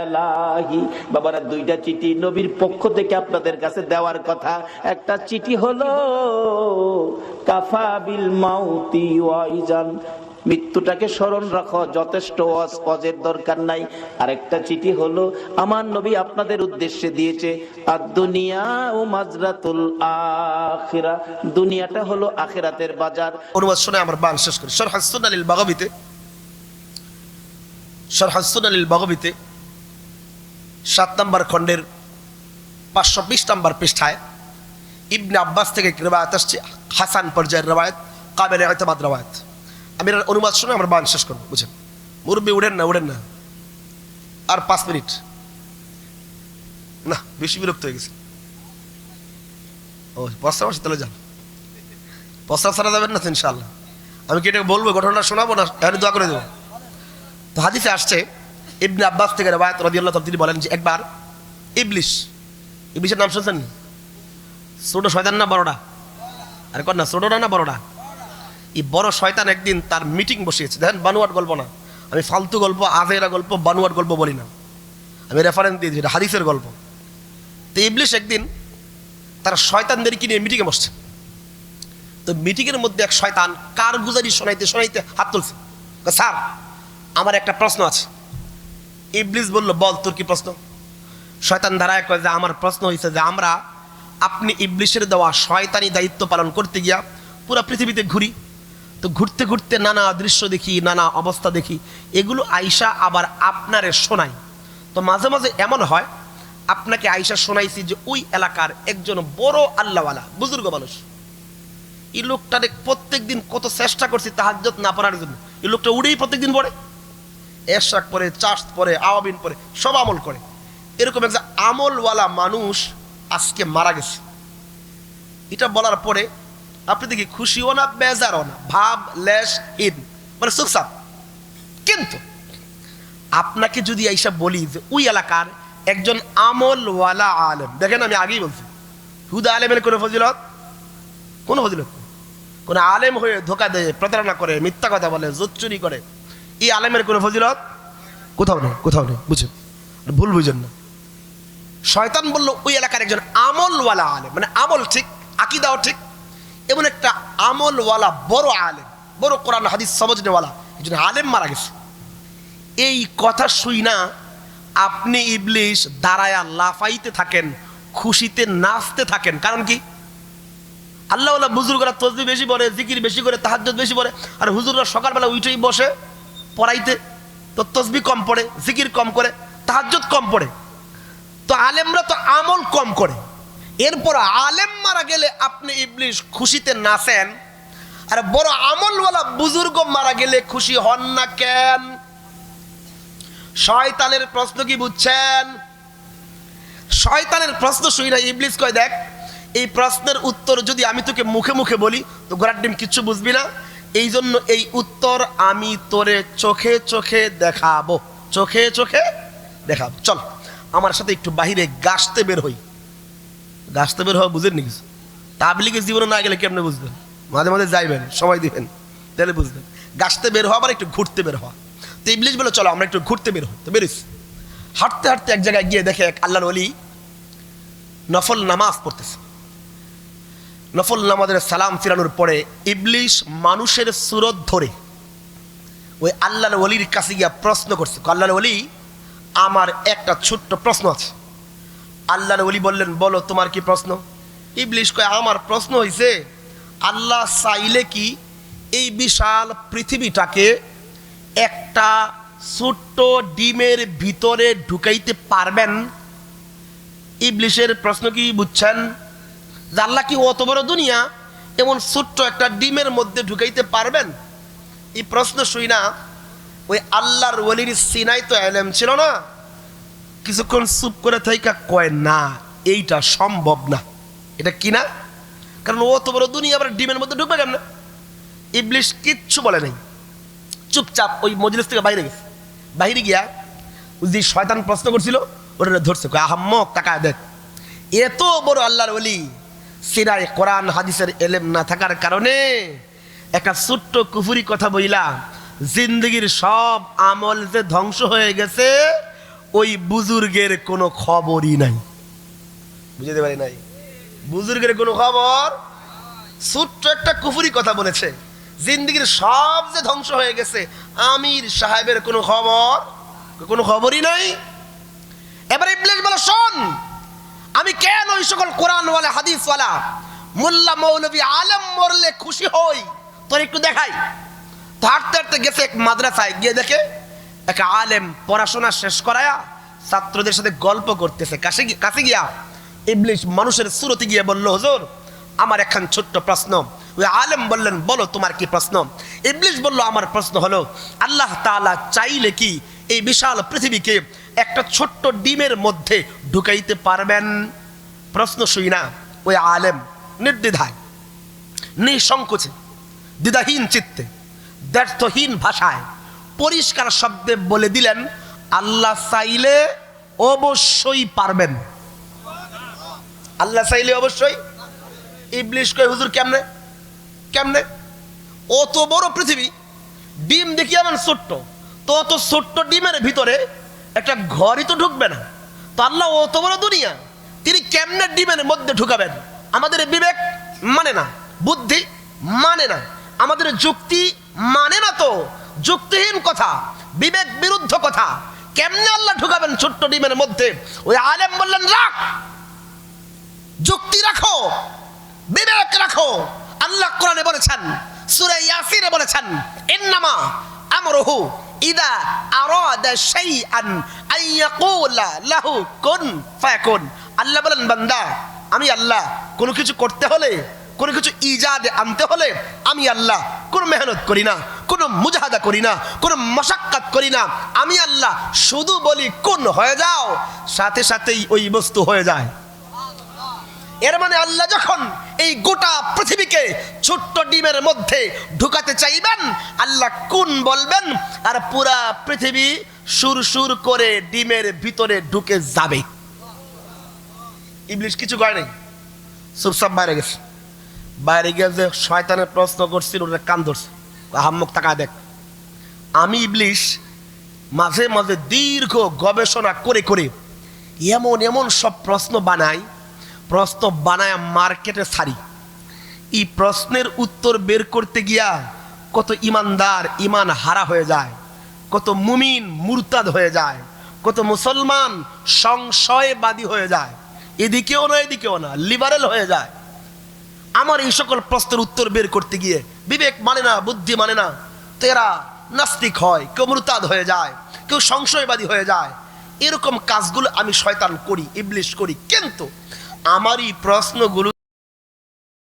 এলাহি। বাবারা 2টা চিঠি নবীর পক্ষ থেকে আপনাদের কাছে দেওয়ার কথা। একটা চিঠি হলো কাফা বিল মাউতি ওয়াইজান, মৃত্যুটাকে স্মরণ রাখো, যথেষ্ট ওয়াজের দরকার নাই। আরেকটা চিঠি হলো আমার নবী আপনাদের উদ্দেশ্যে দিয়েছে, আদ-দুনিয়া ও মাজরাতুল আখিরা, দুনিয়াটা হলো আখিরাতের বাজার। অনুবাদ শুনে আমার বান শেষ করি। শারহুস সুনান লিল বাগাবিতে, শারহুস সুনান লিল বাগাবিতে 7 নম্বর খণ্ডের 520 নম্বর পৃষ্ঠায় ইবনে আব্বাস থেকে রিওয়ায়াত আসছে, হাসান পর্যায়ের রিওয়ায়াত, কাবিল ইতিমাদ রিওয়ায়াত। আমি অনুবাদ শুনে আমার বান শেষ করবো, বুঝেন? মুরব্বী উড়েন না, উড়েন না, আর 5 মিনিট না, বেশি বিরক্ত হয়ে গেছে। ও প্রস্তাব আসে, তাহলে যান, প্রস্তাব ছাড়া যাবেন না ইনশাআল্লাহ। আমি কি এটা বলবো, ঘটনাটা শোনাবো না, এখানে দোয়া করে দেবো। তো হাদিসে আসছে ইবনে আব্বাস থেকে রিওয়ায়াত রাদিয়াল্লাহু তাআলা, তিনি বলেন যে একবার ইবলিসের নাম শুনছেন? ছোট শয়তান না বড়টা? আরে কর না, ছোটটা না বড়টা? এই বড় শয়তান একদিন তার মিটিং বসিয়েছে। দেখেন বানুয়াট গল্প না, আমি ফালতু গল্প, আজেরা গল্প, বানুয়াট গল্প বলি না, আমি রেফারেন্স দিয়েছি, এটা হাদিসের গল্প। তো ইবলিস একদিন তারা শয়তানদেরকে নিয়ে মিটিংয়ে বসছে। তো মিটিংয়ের মধ্যে এক শয়তান কারগুজারি শোনাইতে শোনাইতে হাত তুলছে, স্যার আমার একটা প্রশ্ন আছে। ইবলিস বলল, বল তোর কি প্রশ্ন? শয়তান দাঁড়ায় কয় যে আমার প্রশ্ন হয়েছে যে আমরা আপনি ইবলিশের দেওয়া শয়তানি দায়িত্ব পালন করতে গিয়া পুরো পৃথিবীতে ঘুরি, তো ঘুরতে ঘুরতে নানা দৃশ্য দেখি, নানা অবস্থা দেখি, এগুলো আইসা আবার আপনারে শোনাই। তো মাঝে মাঝে এমন হয় আপনাকে আইসা শোনাইছি যে ওই এলাকার একজন বড় আল্লাহওয়ালা বুজুর্গ মানুষ, এই লোকটারে প্রত্যেক দিন কত চেষ্টা করছি তাহাজ্জুদ না পড়ার জন্য, এই লোকটা উড়েই প্রত্যেকদিন পড়ে, এরশাক পড়ে, চার্চ পড়ে, আওয়াবিন পড়ে, সব আমল করে। এরকম একটা আমলওয়ালা মানুষ আজকে মারা গেছে। এটা বলার পরে আপনি দেখি খুশিও না বেজারও না, ভাব লেশহীন, মানে চুপচাপ। কিন্তু আপনাকে যদি এইসব বলি যে ওই এলাকার একজন আমলওয়ালা আলেম, দেখেন আমি আগেই বলছি হুদা আলেমের কোনো ফজিলত, কোনো ফজিলত, কোন আলেম হয়ে ধোকা দেয়, প্রতারণা করে, মিথ্যা কথা বলে, জুত চুরি করে, এই আলেমের কোনো ফজিলত কোথাও নেই, কোথাও নেই। বুঝেন, ভুল বুঝেন না। শয়তান বললো ওই এলাকার একজন আমলওয়ালা আলেম, মানে আমল ঠিক, আকীদাও ঠিক, এমন একটা আমলওয়ালা বড় আলেম, বড় কোরআন হাদিস সমঝনেওয়ালা একজন আলেম মারা গেছে। এই কথা শুই না আপনি ইবলিশ দাঁড়ায়া লাফাইতে থাকেন, খুশিতে নাচতে থাকেন। কারণ কি? আল্লাহওয়ালা বুজুর্গরা তসবিহ বেশি পড়ে, জিকির বেশি করে, তাহাজ্জুদ বেশি পড়ে, আর হুজুররা সকালবেলা উঠেই বসে পড়াইতে, তো তসবিহ কম পড়ে, জিকির কম করে, তাহাজ্জুদ কম পড়ে, তো আলেমরা তো আমল কম করে। এরপর আলেম মারা গেলে আপনি ইবলিশ খুশিতে নাচেন, আর বড় আমলওয়ালা বুজুর্গ মারা গেলে খুশি হন না কেন? শয়তানের প্রশ্ন কি বুঝছেন? শয়তানের প্রশ্ন শুই না ইবলিশ কয় দেখ, এই প্রশ্নের উত্তর যদি আমি তোকে মুখে মুখে বলি তো ঘোড়ার ডিম কিচ্ছু বুঝবি না, এই জন্য এই উত্তর আমি তোরে চোখে চোখে দেখাবো, চোখে চোখে দেখাবো। চল আমার সাথে একটু বাহিরে গাছতে বের হই। গাছতে বের হওয়া বুঝেন নি কিছু? তাবলিগের জীবনে না গেলে কেমনে বুঝবেন? মাঝে মাঝে যাইবেন, সময় দিবেন, তাহলে বুঝবেন। গাছতে বের হওয়া আবার একটু ঘুরতে বের হওয়া। তো ইবলিশ বলে চলো আমরা একটু ঘুরতে বের হই। তো বেরিস, হাঁটতে হাঁটতে এক জায়গায় গিয়ে দেখে এক আল্লাহর ওলি নফল নামাজ পড়তেছে। নফল নামাজের সালাম ফিরানোর পরে ইবলিশ মানুষের সুরত ধরে ওই আল্লাহর ওলির কাছে গিয়া প্রশ্ন করছে, আল্লাহর ওলি আমার একটা ছোট্ট প্রশ্ন আছে। আল্লাহর ওলি বললেন বলো তোমার কি প্রশ্ন? ইবলিশ কয় আমার প্রশ্ন হইছে আল্লাহ চাইলে কি এই বিশাল পৃথিবীটাকে একটা ছোট্ট ডিমের ভিতরে ঢুকাইতে পারবেন? ইবলিশের প্রশ্ন কি বুঝছেন? যে আল্লাহ কি অত বড় দুনিয়া এমন ছোট্ট একটা ডিমের মধ্যে ঢুকাইতে পারবেন? এই প্রশ্ন শুই না ওই আল্লাহর ওলির সিনাই তো এলেম ছিল না, কিছুক্ষণ চুপ করে থাইকা কয় না এইটা সম্ভব না। এটা কি না? কারণ অত বড় দুনিয়া আবার ডিমের মধ্যে ঢুকবে কেন? ইবলিশ কিচ্ছু বলে নাই, চুপচাপ ওই মজলিস থেকে বাইরে গেছে। বাইরে গিয়া যে শয়তান প্রশ্ন করছিল ওটা ধরছে, আহাম্মক তাকায় দেখ, এত বড় আল্লাহর ওলি সিরায় কোরআন হাদিসের এলেম না থাকার কারণে একটা ছোট্ট কুফুরি কথা বইলা জিন্দগির সব আমল যে ধ্বংস হয়ে গেছে ওই বুজুর্গের কোনো খবরই নাই। বুঝতে পারি নাই? বুজুর্গের কোনো খবর, ছোট্ট একটা কুফুরি কথা বলেছে, জিন্দগির সব যে ধ্বংস হয়ে গেছে আমির সাহেবের কোনো খবর, কোনো খবরই নাই। এবার ইবলিশ বলে শোন, আমি কেন ওই সকল কোরআনওয়ালা হাদিসওয়ালা মোল্লা মৌলবী আলেম মরলে খুশি হই তোর একটু দেখাই। তো হাঁটতে হাঁটতে গেছে এক মাদ্রাসায়, গিয়ে দেখে এক আলেম পড়াশোনা শেষ করায়া ছাত্রদের সাথে গল্প করতেছে। কাছে গিয়া ইবলিশ মানুষের সুরতে গিয়ে বলল হুজুর আমার একখান ছোট্ট প্রশ্ন। ওই আলেম বললেন বলো তোমার কি প্রশ্ন? ইবলিশ বলল আমার প্রশ্ন হলো আল্লাহ তাআলা চাইলে কি এই বিশাল পৃথিবীকে একটা ছোট্ট ডিমের মধ্যে ঢুকাইতে পারবেন? প্রশ্ন শুই না ওই আলেম নির্দ্বিধায়, নিঃসংকোচে, দ্বিধাহীন চিত্তে, ব্যর্থহীন ভাষায় পরিষ্কার শব্দে বলে দিলেন আল্লাহ চাইলে অবশ্যই পারবেন। আল্লাহ চাইলে অবশ্যই। ইবলিশ কয় হুজুর কেমনে কেমনে? অত বড় পৃথিবী, ডিম দেখি আমার ছোট্ট, তো অত ছোট্ট ডিমের ভিতরে একটা ঘরই তো ঢুকবে না, তো আল্লাহ অত বড় দুনিয়া তিনি কেমনে ডিমের মধ্যে ঢুকাবেন? আমাদের বিবেক মানে না, বুদ্ধি মানে না, আমাদের যুক্তি মানে না, তো যুক্তিহীন কথা, বিবেক বিরুদ্ধ কথা। কেমনে আল্লাহ ঢুকাবেন ছোট্ট ডিমের মধ্যে? ওই আলেম বললেন, রাখ, যুক্তি রাখো, বিবেক রাখো। আল্লাহ কোরআনে বলেছেন, সূরা ইয়াসিনে বলেছেন, ইন্নামা আমরুহু ইদা আরাদা শাইআন আইয়াকুলা লাহু কুন ফায়াকুন। আল্লাহ বলেন, বান্দা, আমি আল্লাহ কোনো কিছু করতে হলে, কোনো কিছু ইজাদ আনতে হলে আমি আল্লাহ কোনো মেহনত করি না, কোনো মুজাহাদা করি না, কোনো মশাক্কাত করি না। আমি আল্লাহ শুধু বলি কোন হয়ে যাও, সাথে সাথেই ওই বস্তু হয়ে যায়। এর মানে আল্লাহ যখন এই গোটা পৃথিবীকে ছোট্ট ডিমের মধ্যে ঢুকাতে চাইবেন, আল্লাহ কোন বলবেন, আর পুরা পৃথিবী সুর সুর করে ডিমের ভিতরে ঢুকে যাবে। ইবলিশ কিছু করে নাই, চুপচাপ বাইরে গেছে। বাইরে গিয়ে যে শয়তানের প্রশ্ন করছিল, ওটা কান ধরছে, হাম্মক তাকা দেখ। আমি ইবলিশ মাঝে মাঝে দীর্ঘ গবেষণা করে করে এমন এমন সব প্রশ্ন বানাই, প্রশ্ন বানায় মার্কেটে ছাড়ি। এই প্রশ্নের উত্তর বের করতে গিয়া কত ইমানদার ইমান হারা হয়ে যায়, কত মুমিন মুরতাদ হয়ে যায়, কত মুসলমান সংশয়বাদী হয়ে যায়, এদিকেও না এদিকেও না, লিবারেল হয়ে যায়। আমার এই সকল প্রশ্নের উত্তর বের করতে গিয়ে বিবেক মানে না, বুদ্ধি মানে না, তো এরা নাস্তিক হয়, কেউ মুরতাদ হয়ে যায়, কেউ সংশয়বাদী হয়ে যায়। এরকম কাজগুলো আমি শয়তান করি, ইবলিশ করি। কিন্তু আমার এই প্রশ্নগুলো